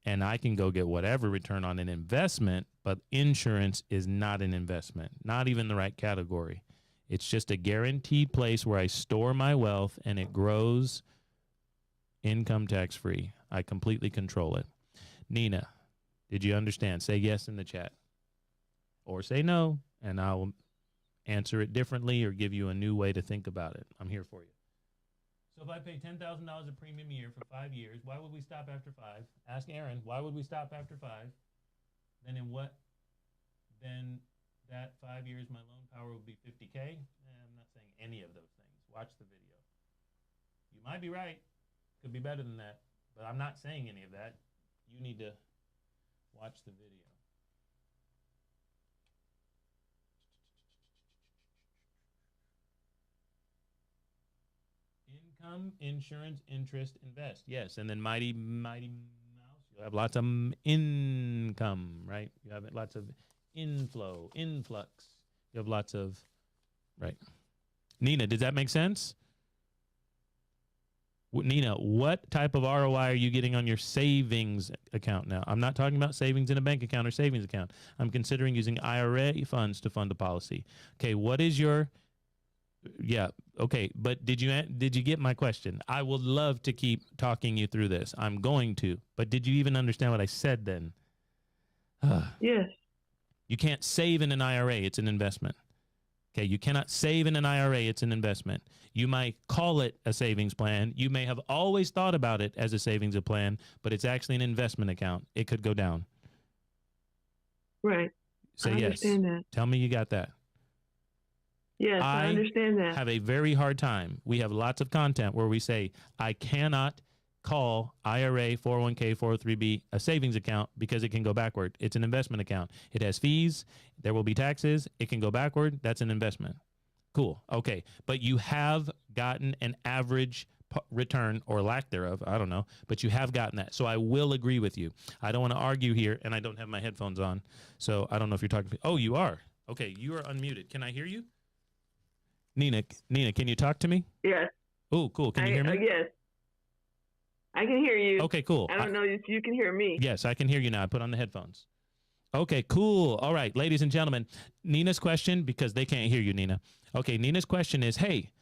And I can go get whatever return on an investment, but insurance is not an investment, not even the right category. It's just a guaranteed place where I store my wealth, and it grows income tax free. I completely control it. Nina, did you understand? Say yes in the chat. Or say no, and I'll answer it differently or give you a new way to think about it. I'm here for you. So if I pay $10,000 a premium a year for 5 years, why would we stop after 5? Ask Aaron, why would we stop after 5? Then that 5 years, my loan power would be $50K. I'm not saying any of those things. Watch the video. You might be right. Could be better than that, but I'm not saying any of that. You need to watch the video. Income, insurance, interest, invest. Yes, and then mighty mouse. You'll have lots of income, right? You have lots of inflow, influx. You have lots of, right? Nina, does that make sense? Nina, what type of ROI are you getting on your savings account now? I'm not talking about savings in a bank account or savings account. I'm considering using IRA funds to fund a policy. Okay, what is your Yeah. Okay. But did you get my question? I would love to keep talking you through this. I'm going to. But did you even understand what I said then? Yes. You can't save in an IRA. It's an investment. Okay. You cannot save in an IRA. It's an investment. You might call it a savings plan. You may have always thought about it as a savings plan, but it's actually an investment account. It could go down. Right. Say I yes. understand that. Tell me you got that. Yes, I understand that. Have a very hard time. We have lots of content where we say, I cannot call IRA, 401k, 403b a savings account because it can go backward. It's an investment account. It has fees. There will be taxes. It can go backward. That's an investment. Cool. Okay. But you have gotten an average return or lack thereof. I don't know, but you have gotten that. So I will agree with you. I don't want to argue here, and I don't have my headphones on. So I don't know if you're talking to me. Oh, you are. Okay. You are unmuted. Can I hear you? Nina, can you talk to me? Yes. Oh, cool. Can you hear me? Yes. I can hear you. Okay, cool. I don't know if you can hear me. Yes, I can hear you now. I put on the headphones. Okay, cool. All right, ladies and gentlemen, Nina's question, because they can't hear you, Nina. Okay, Nina's question is, hey,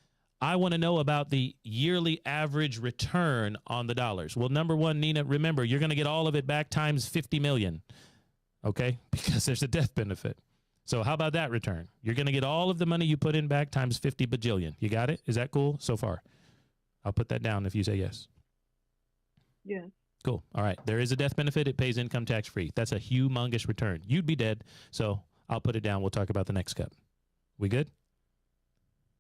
I want to know about the yearly average return on the dollars. Well, number one, Nina, remember, you're going to get all of it back times 50 million, okay, because there's a death benefit. So how about that return? You're going to get all of the money you put in back times 50 bajillion. You got it? Is that cool so far? I'll put that down if you say yes. Yeah. Cool. All right. There is a death benefit. It pays income tax free. That's a humongous return. You'd be dead. So I'll put it down. We'll talk about the next step. We good?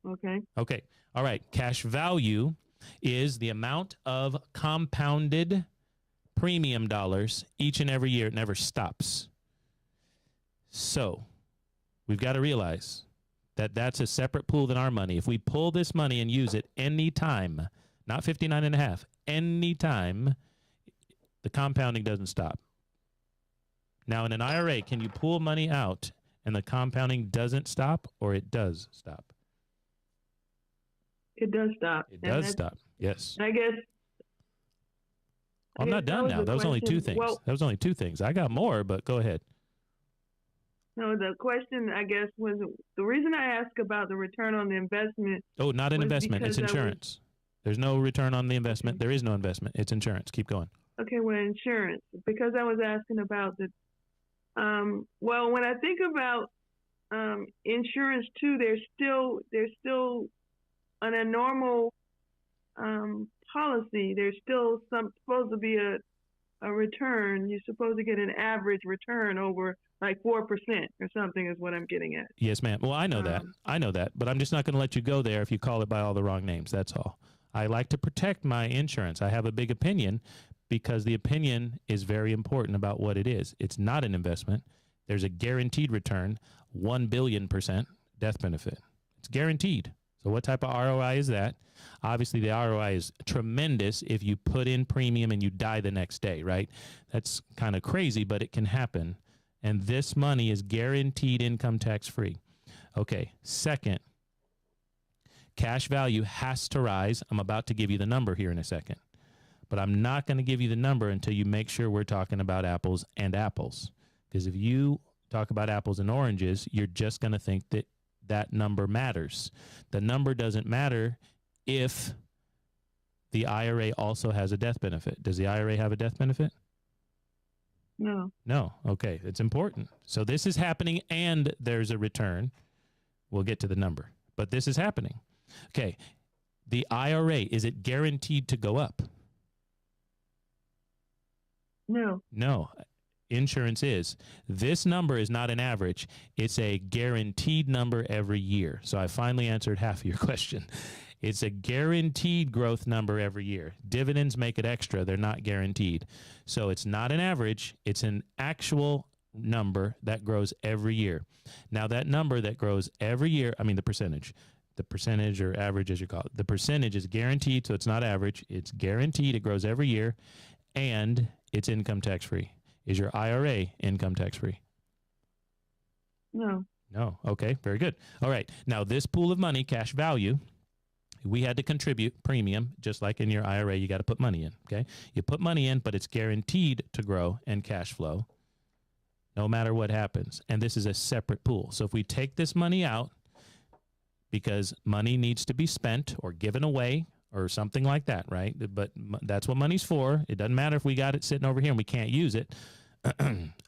Okay. Okay. All right. Cash value is the amount of compounded premium dollars each and every year. It never stops. So we've got to realize that that's a separate pool than our money. If we pull this money and use it anytime, not 59 and a half, anytime, the compounding doesn't stop. Now, in an IRA, can you pull money out and the compounding doesn't stop, or it does stop? It does stop. It does stop. Yes. I guess. I'm not done now. That was only two things. Well, that was only two things. I got more, but go ahead. No, the question, I guess, was the reason I asked about the return on the investment. Oh, not an investment. It's insurance. There's no return on the investment. Okay. There is no investment. It's insurance. Keep going. Okay, well, insurance. Because I was asking about the, well, when I think about insurance too, there's still on a normal policy, there's still supposed to be a return. You're supposed to get an average return over like 4% or something is what I'm getting at. Yes, ma'am. Well, I know that. I know that. But I'm just not going to let you go there if you call it by all the wrong names. That's all. I like to protect my insurance. I have a big opinion because the opinion is very important about what it is. It's not an investment. There's a guaranteed return, 1 billion% death benefit. It's guaranteed. So what type of ROI is that? Obviously, the ROI is tremendous if you put in premium and you die the next day, right? That's kind of crazy, but it can happen. And this money is guaranteed income tax free. Okay, second, cash value has to rise. I'm about to give you the number here in a second, but I'm not going to give you the number until you make sure we're talking about apples and apples. Because if you talk about apples and oranges, you're just going to think that that number matters. The number doesn't matter if the IRA also has a death benefit. Does the IRA have a death benefit? No. No. Okay. It's important. So this is happening and there's a return. We'll get to the number, but this is happening. Okay. The IRA, is it guaranteed to go up? No. No. Insurance is. This number is not an average. It's a guaranteed number every year. So I finally answered half of your question. It's a guaranteed growth number every year. Dividends make it extra. They're not guaranteed. So it's not an average. It's an actual number that grows every year. Now that number that grows every year, I mean the percentage or average as you call it, the percentage is guaranteed. So it's not average. It's guaranteed. It grows every year and it's income tax free. Is your IRA income tax free? No. No. Okay. Very good. All right. Now this pool of money, cash value, we had to contribute premium, just like in your IRA, you got to put money in, okay? You put money in, but it's guaranteed to grow and cash flow no matter what happens. And this is a separate pool. So if we take this money out, because money needs to be spent or given away or something like that, right? But that's what money's for. It doesn't matter if we got it sitting over here and we can't use it,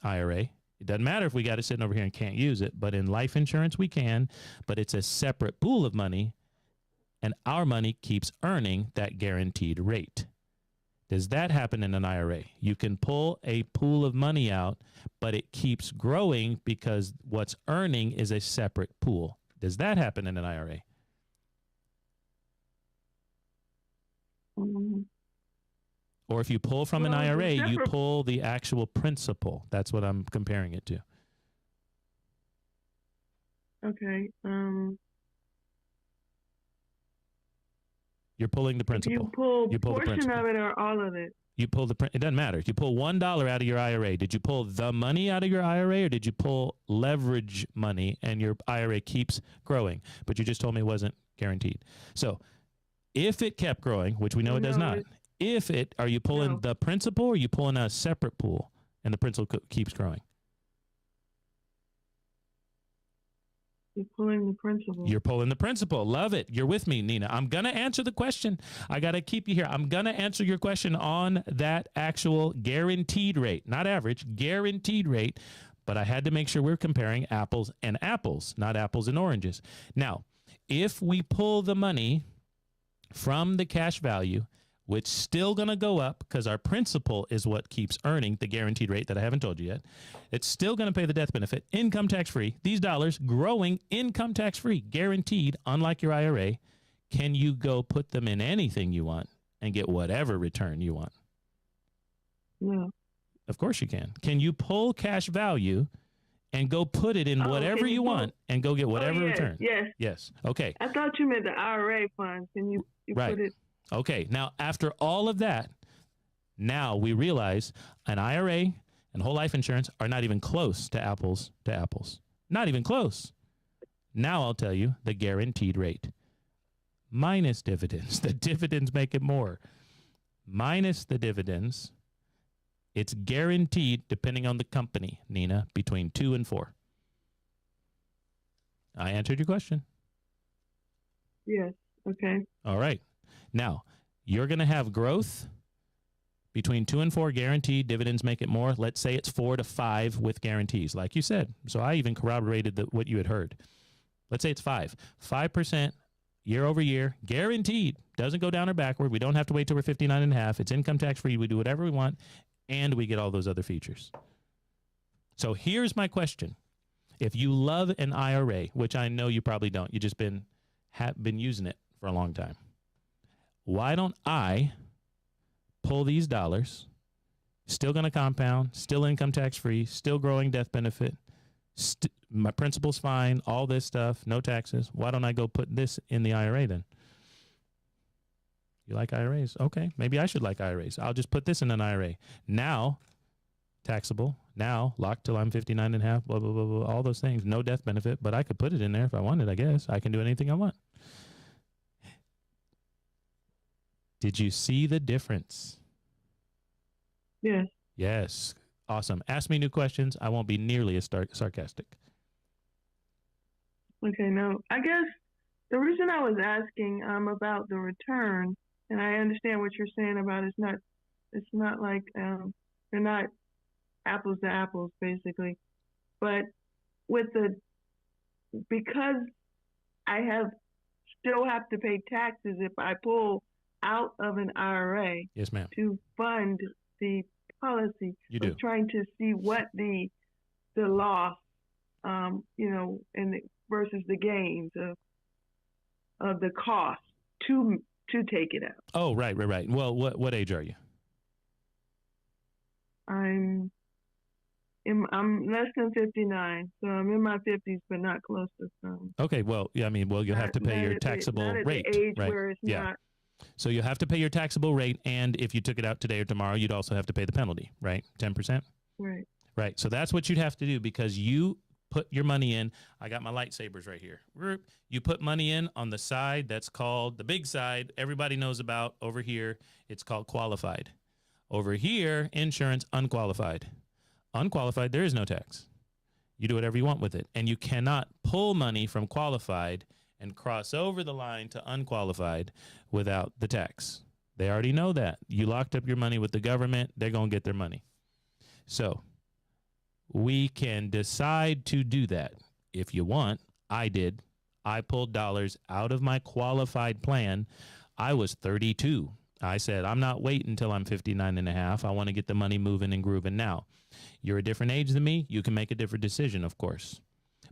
IRA. It doesn't matter if we got it sitting over here and can't use it, but in life insurance we can, but it's a separate pool of money, and our money keeps earning that guaranteed rate. Does that happen in an IRA? You can pull a pool of money out, but it keeps growing because what's earning is a separate pool. Does that happen in an IRA? Or if you pull from an IRA, you pull the actual principal. That's what I'm comparing it to. Okay. You're pulling the principal. You pull portion of it or all of it? You pull it doesn't matter. If you pull $1 out of your IRA, did you pull the money out of your IRA, or did you pull leverage money and your IRA keeps growing? But you just told me it wasn't guaranteed. So if it kept growing, which we know it does not, are you pulling the principal, or are you pulling a separate pool and the principal keeps growing? You're pulling the principal. You're pulling the principal. Love it. You're with me, Nina. I'm going to answer the question. I got to keep you here. I'm going to answer your question on that actual guaranteed rate, not average, guaranteed rate. But I had to make sure we're comparing apples and apples, not apples and oranges. Now, if we pull the money from the cash value, which is still going to go up because our principal is what keeps earning the guaranteed rate that I haven't told you yet. It's still going to pay the death benefit, income tax free. These dollars growing income tax free, guaranteed, unlike your IRA. Can you go put them in anything you want and get whatever return you want? No. Of course you can. Can you pull cash value and go put it in whatever you want and go get whatever return? Yes. Yes. Okay. I thought you meant the IRA funds. Can you put it? Okay, now after all of that, now we realize an IRA and whole life insurance are not even close to apples to apples. Not even close. Now I'll tell you the guaranteed rate. Minus dividends. The dividends make it more. Minus the dividends, it's guaranteed, depending on the company, Nina, between 2 and 4. I answered your question. Yes. Okay. All right. Now, you're going to have growth between 2 and 4 guaranteed. Dividends make it more. Let's say it's 4 to 5 with guarantees, like you said. So I even corroborated what you had heard. Let's say it's 5% year over year, guaranteed. Doesn't go down or backward. We don't have to wait till we're 59 and a half. It's income tax free. We do whatever we want, and we get all those other features. So here's my question. If you love an IRA, which I know you probably don't, you just have been using it for a long time. Why don't I pull these dollars, still going to compound, still income tax free, still growing death benefit, my principal's fine, all this stuff, no taxes. Why don't I go put this in the IRA then? You like IRAs? Okay, maybe I should like IRAs. I'll just put this in an IRA. Now, taxable, now locked till I'm 59 and a half, blah, blah, blah, blah, all those things, no death benefit, but I could put it in there if I wanted, I guess. I can do anything I want. Did you see the difference? Yes. Yes. Awesome. Ask me new questions. I won't be nearly as sarcastic. Okay. No, I guess the reason I was asking about the return, and I understand what you're saying about it's not like they're not apples to apples basically, but because I still have to pay taxes if I pull out of an IRA. Yes, ma'am. To fund the policy. You do. Trying to see what the loss, versus the gains of the cost to take it out. Oh, right. Well, what age are you? I'm less than 59, so I'm in my 50s, but not close to some. Okay, well, yeah, I mean, you'll have to pay your taxable rate, the age right? Where it's not. So you have to pay your taxable rate, and if you took it out today or tomorrow, you'd also have to pay the penalty, right? 10%? Right. Right. So that's what you'd have to do because you put your money in. I got my lightsabers right here. You put money in on the side that's called the big side everybody knows about. Over here, it's called qualified. Over here, insurance unqualified. Unqualified, there is no tax. You do whatever you want with it. And you cannot pull money from qualified and cross over the line to unqualified without the tax. They already know that. You locked up your money with the government, they're going to get their money. So we can decide to do that if you want. I did. I pulled dollars out of my qualified plan. I was 32. I said, I'm not waiting until I'm 59 and a half. I want to get the money moving and grooving now. You're a different age than me. You can make a different decision, of course.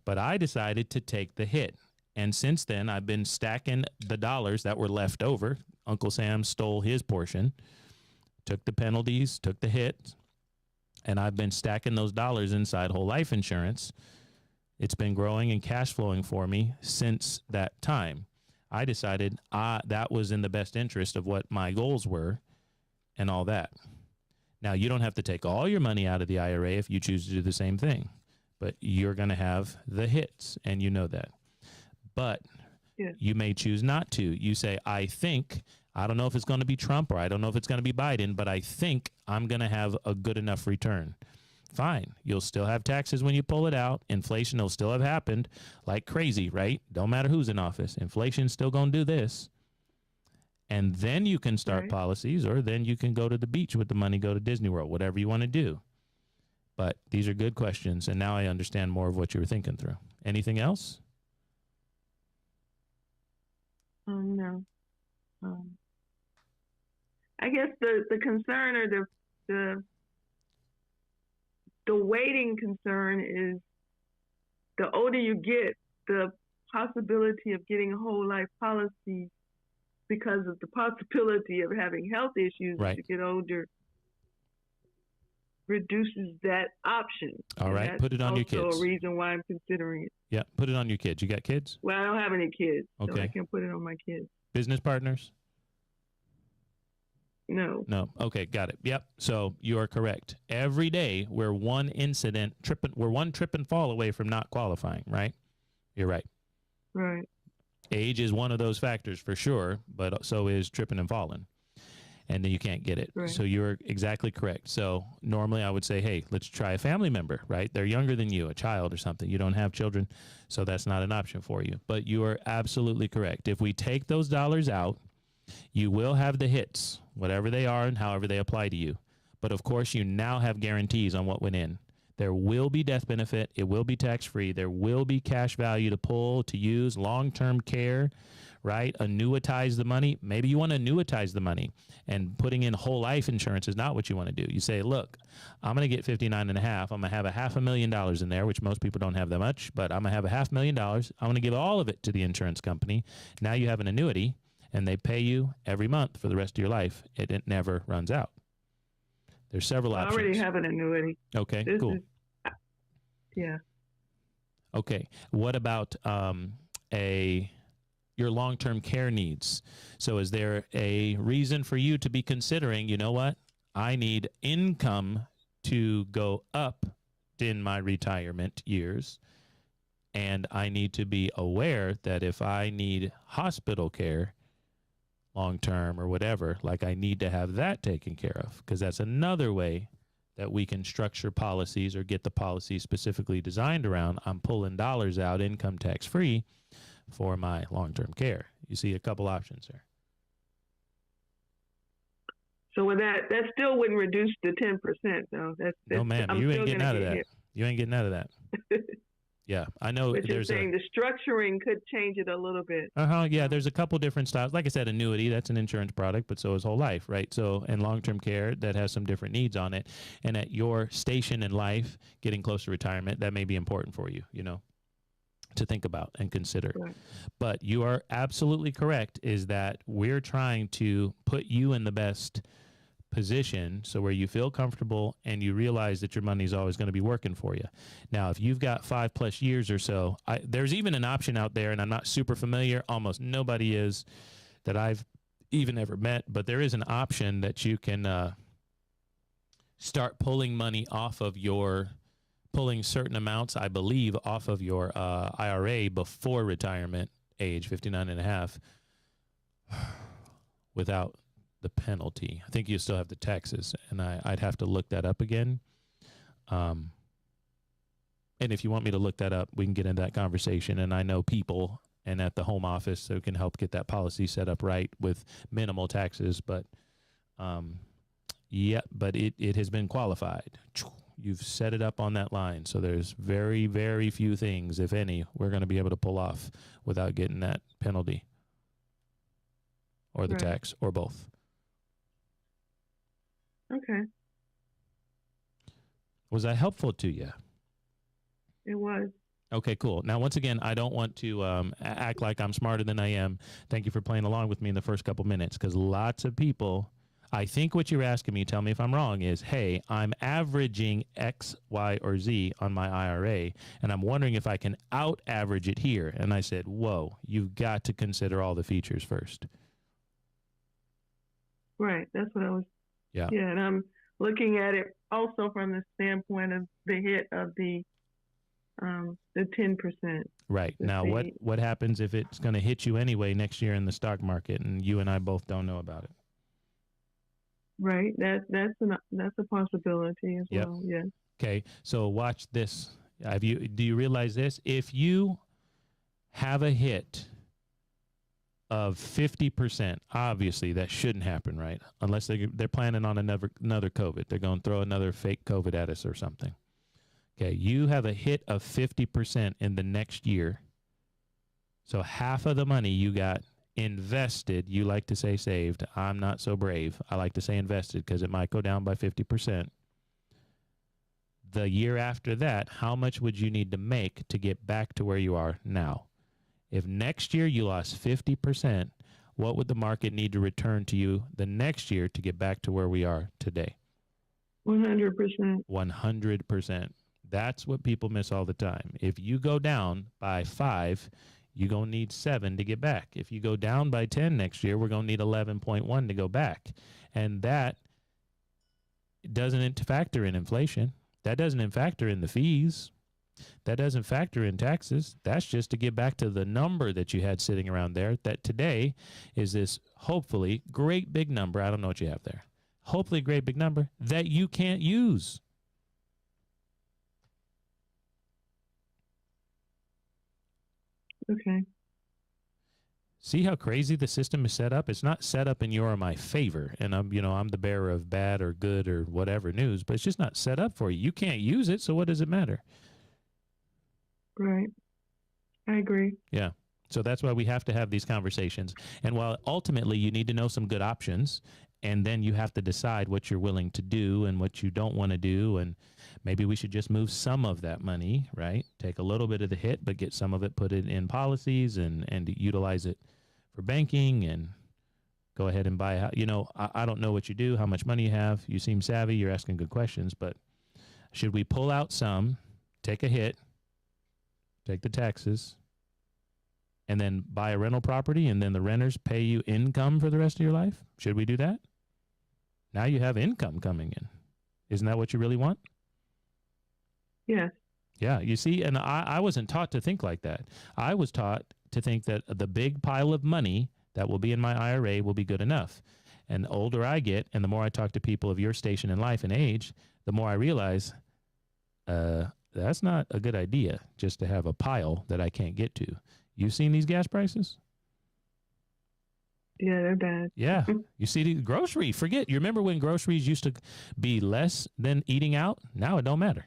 But I decided to take the hit. And since then, I've been stacking the dollars that were left over. Uncle Sam stole his portion, took the penalties, took the hit, and I've been stacking those dollars inside whole life insurance. It's been growing and cash flowing for me since that time. I decided that was in the best interest of what my goals were and all that. Now, you don't have to take all your money out of the IRA if you choose to do the same thing, but you're going to have the hits, and you know that. But you may choose not to. You say, I don't know if it's going to be Trump or I don't know if it's going to be Biden, but I think I'm going to have a good enough return. Fine. You'll still have taxes when you pull it out. Inflation will still have happened like crazy, right? Don't matter who's in office. Inflation's still going to do this. And then you can start policies, or then you can go to the beach with the money, go to Disney World, whatever you want to do. But these are good questions, and now I understand more of what you were thinking through. Anything else? No. I guess the concern or the waiting concern is the older you get, the possibility of getting a whole life policy because of the possibility of having health issues as you get older reduces that option. All right, put it on your kids. That's also a reason why I'm considering it. Yeah, put it on your kids. You got kids? Well, I don't have any kids, okay. So I can put it on my kids. Business partners? No. No. Okay, got it. Yep. So you are correct. Every day we're one trip and fall away from not qualifying, right? You're right. Right. Age is one of those factors for sure, but so is tripping and falling. And then you can't get it. Right. So you're exactly correct. So normally I would say, hey, let's try a family member, right? They're younger than you, a child or something. You don't have children, so that's not an option for you. But you are absolutely correct. If we take those dollars out, you will have the hits, whatever they are and however they apply to you. But of course, you now have guarantees on what went in. There will be death benefit. It will be tax-free. There will be cash value to pull, to use, long-term care, right? Annuitize the money. Maybe you want to annuitize the money, and putting in whole life insurance is not what you want to do. You say, look, I'm going to get 59 and a half. I'm going to have $500,000 in there, which most people don't have that much, but I'm going to have $500,000. I'm going to give all of it to the insurance company. Now you have an annuity, and they pay you every month for the rest of your life. It never runs out. There's several options. I already have an annuity. Okay, cool. Yeah. Okay. What about your long-term care needs? So is there a reason for you to be considering, you know what? I need income to go up in my retirement years, and I need to be aware that if I need hospital care long-term or whatever, like I need to have that taken care of, because that's another way that we can structure policies or get the policy specifically designed around. I'm pulling dollars out income tax-free for my long-term care. You see a couple options there. So with that still wouldn't reduce the 10%, though. No, ma'am, you ain't getting out of that. You ain't getting out of that. Yeah, I know. But you're saying the structuring could change it a little bit. Yeah, there's a couple different styles. Like I said, annuity, that's an insurance product, but so is whole life, right? So, and long-term care, that has some different needs on it. And at your station in life, getting close to retirement, that may be important for you, to think about and consider. Right. But you are absolutely correct, is that we're trying to put you in the best position, so where you feel comfortable and you realize that your money is always going to be working for you. Now, if you've got 5+ years or so, there's even an option out there, and I'm not super familiar, almost nobody is that I've even ever met, but there is an option that you can start pulling money off of pulling certain amounts, I believe, off of your IRA before retirement age, 59 and a half, without the penalty. I think you still have the taxes, and I'd have to look that up again. And if you want me to look that up, we can get into that conversation. And I know people and at the home office, so it can help get that policy set up right with minimal taxes. But yeah, but it has been qualified. You've set it up on that line. So there's very, very few things, if any, we're going to be able to pull off without getting that penalty or the tax or both. Okay. Was that helpful to you? It was. Okay, cool. Now, once again, I don't want to act like I'm smarter than I am. Thank you for playing along with me in the first couple minutes, because lots of people, I think what you're asking me, tell me if I'm wrong, is, hey, I'm averaging X, Y, or Z on my IRA, and I'm wondering if I can out-average it here. And I said, whoa, you've got to consider all the features first. Right. That's what I was. Yeah. Yeah, and I'm looking at it also from the standpoint of the hit of the 10%. Right. Now, what happens if it's going to hit you anyway next year in the stock market, and you and I both don't know about it? Right. That's a possibility as well. Yeah. Okay. So watch this. Do you realize this? If you have a hit of 50%, obviously that shouldn't happen, right? Unless they're planning on another COVID. They're going to throw another fake COVID at us or something. Okay. You have a hit of 50% in the next year. So half of the money you got invested, you like to say saved. I'm not so brave. I like to say invested because it might go down by 50%. The year after that, how much would you need to make to get back to where you are now? If next year you lost 50%, what would the market need to return to you the next year to get back to where we are today? 100%. 100%. That's what people miss all the time. If you go down by 5, you're going to need 7 to get back. If you go down by 10 next year, we're going to need 11.1 to go back. And that doesn't factor in inflation. That doesn't factor in the fees. That doesn't factor in taxes. That's just to get back to the number that you had sitting around there, that today is this hopefully great big number. I don't know what you have there. Hopefully great big number that you can't use. Okay. See how crazy the system is set up? It's not set up in your or my favor. And I'm the bearer of bad or good or whatever news, but it's just not set up for you. You can't use it, so what does it matter? Right. I agree. Yeah. So that's why we have to have these conversations. And while ultimately you need to know some good options, and then you have to decide what you're willing to do and what you don't want to do. And maybe we should just move some of that money, right? Take a little bit of the hit, but get some of it, put it in policies and utilize it for banking and go ahead and buy a house. I don't know what you do, how much money you have. You seem savvy. You're asking good questions, but should we pull out some, take a hit, take the taxes, and then buy a rental property, and then the renters pay you income for the rest of your life? Should we do that? Now you have income coming in. Isn't that what you really want? Yes. Yeah, you see, and I wasn't taught to think like that. I was taught to think that the big pile of money that will be in my IRA will be good enough. And the older I get, and the more I talk to people of your station in life and age, the more I realize that's not a good idea, just to have a pile that I can't get to. You've seen these gas prices? Yeah, they're bad. Yeah. You see the grocery, forget. You remember when groceries used to be less than eating out? Now it don't matter.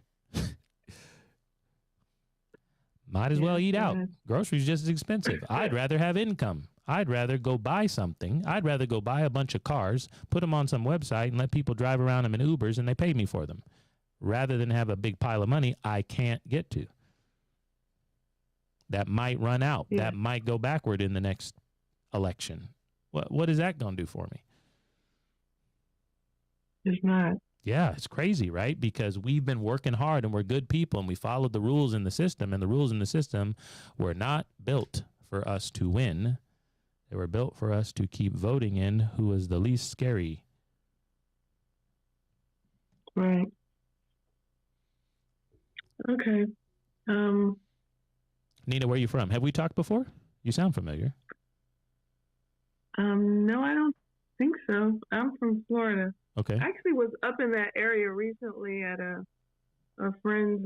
Might as well eat out. Groceries just as expensive. I'd rather have income. I'd rather go buy something. I'd rather go buy a bunch of cars, put them on some website, and let people drive around them in Ubers, and they pay me for them, rather than have a big pile of money I can't get to. That might run out. Yeah. That might go backward in the next election. What is that going to do for me? It's not. Yeah, it's crazy, right? Because we've been working hard and we're good people and we followed the rules in the system, and the rules in the system were not built for us to win. They were built for us to keep voting in who was the least scary. Right. Okay. Nina, where are you from? Have we talked before? You sound familiar. No, I don't think so. I'm from Florida. Okay. I actually was up in that area recently at a friend's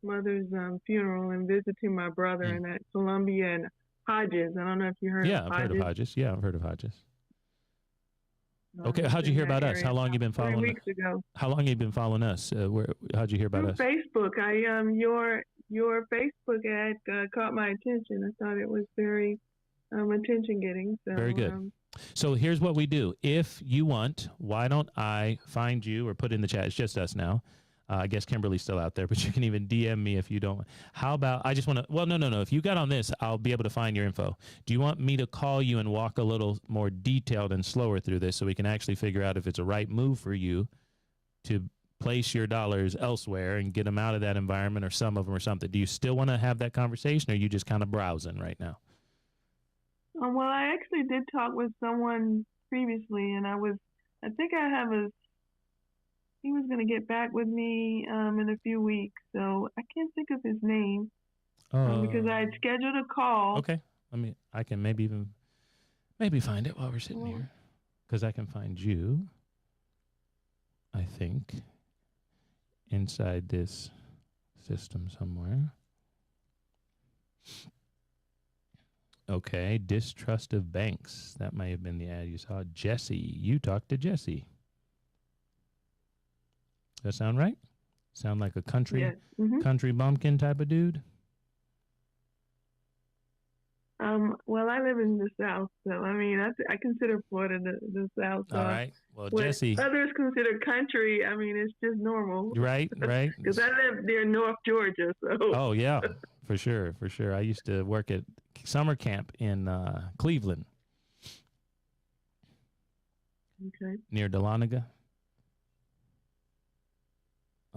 mother's funeral and visiting my brother in at Columbia and Hodges. I don't know if you heard of Hodges. I've heard of Hodges. Yeah, I've heard of Hodges. Okay, how'd you hear about us? How long you been following? 3 weeks ago. How long you been following us? How'd you hear about us? Facebook. Your Facebook ad caught my attention. I thought it was very attention getting. So, very good. So here's what we do. If you want, why don't I find you or put in the chat? It's just us now. I guess Kimberly's still out there, but you can even DM me if you don't. How about, I just want to, well, no. If you got on this, I'll be able to find your info. Do you want me to call you and walk a little more detailed and slower through this so we can actually figure out if it's a right move for you to place your dollars elsewhere and get them out of that environment or some of them or something? Do you still want to have that conversation, or are you just kind of browsing right now? Well, I actually did talk with someone previously, and he was going to get back with me in a few weeks, so I can't think of his name because I had scheduled a call. Okay, I can maybe find it while we're sitting here, because I can find you, I think, inside this system somewhere. Okay, distrust of banks. That may have been the ad you saw. Jesse, you talked to Jesse. Does that sound right? Sound like a country bumpkin type of dude? Well, I live in the South, so I consider Florida the South. All right. Well, Jesse. Others consider country. It's just normal. Right. Because I live near North Georgia, so. Oh yeah, for sure. I used to work at summer camp in Cleveland. Okay. Near Dahlonega.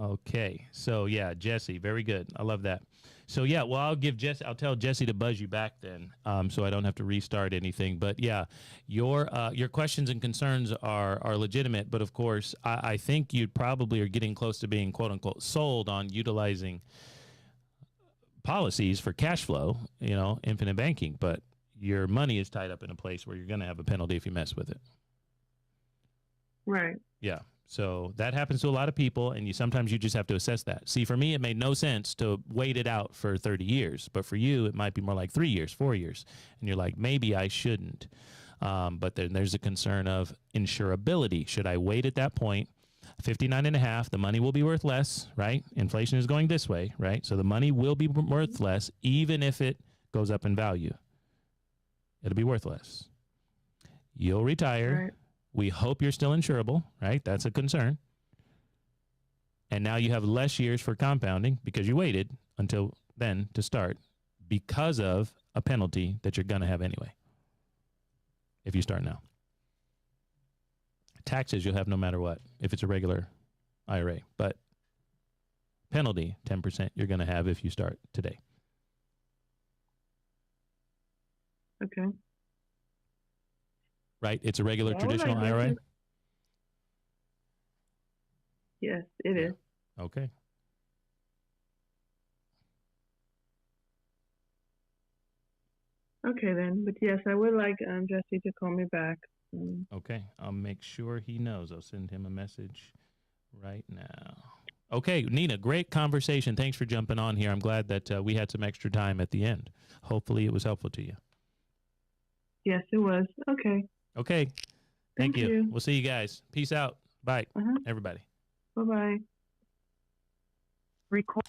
Okay, so yeah, Jesse, very good. I love that. So yeah, well, I'll tell Jesse to buzz you back then, so I don't have to restart anything. But yeah, your questions and concerns are legitimate. But of course, I think you probably are getting close to being quote unquote sold on utilizing policies for cash flow, infinite banking. But your money is tied up in a place where you're going to have a penalty if you mess with it. Right. Yeah. So that happens to a lot of people, and sometimes you just have to assess that. See, for me, it made no sense to wait it out for 30 years. But for you, it might be more like 3 years, 4 years. And you're like, maybe I shouldn't. But then there's a concern of insurability. Should I wait at that point? 59.5, the money will be worth less, right? Inflation is going this way, right? So the money will be worth less, even if it goes up in value. It'll be worth less. You'll retire. Right. We hope you're still insurable, right? That's a concern. And now you have less years for compounding because you waited until then to start because of a penalty that you're going to have anyway if you start now. Taxes you'll have no matter what if it's a regular IRA, but penalty 10% you're going to have if you start today. Okay. Right? It's a regular traditional IRA? Yes, it is. Okay. Okay, then. But yes, I would like Jesse to call me back. Okay. I'll make sure he knows. I'll send him a message right now. Okay, Nina, great conversation. Thanks for jumping on here. I'm glad that we had some extra time at the end. Hopefully it was helpful to you. Yes, it was. Okay. Okay. Thank you. We'll see you guys. Peace out. Bye, everybody. Bye-bye. Record.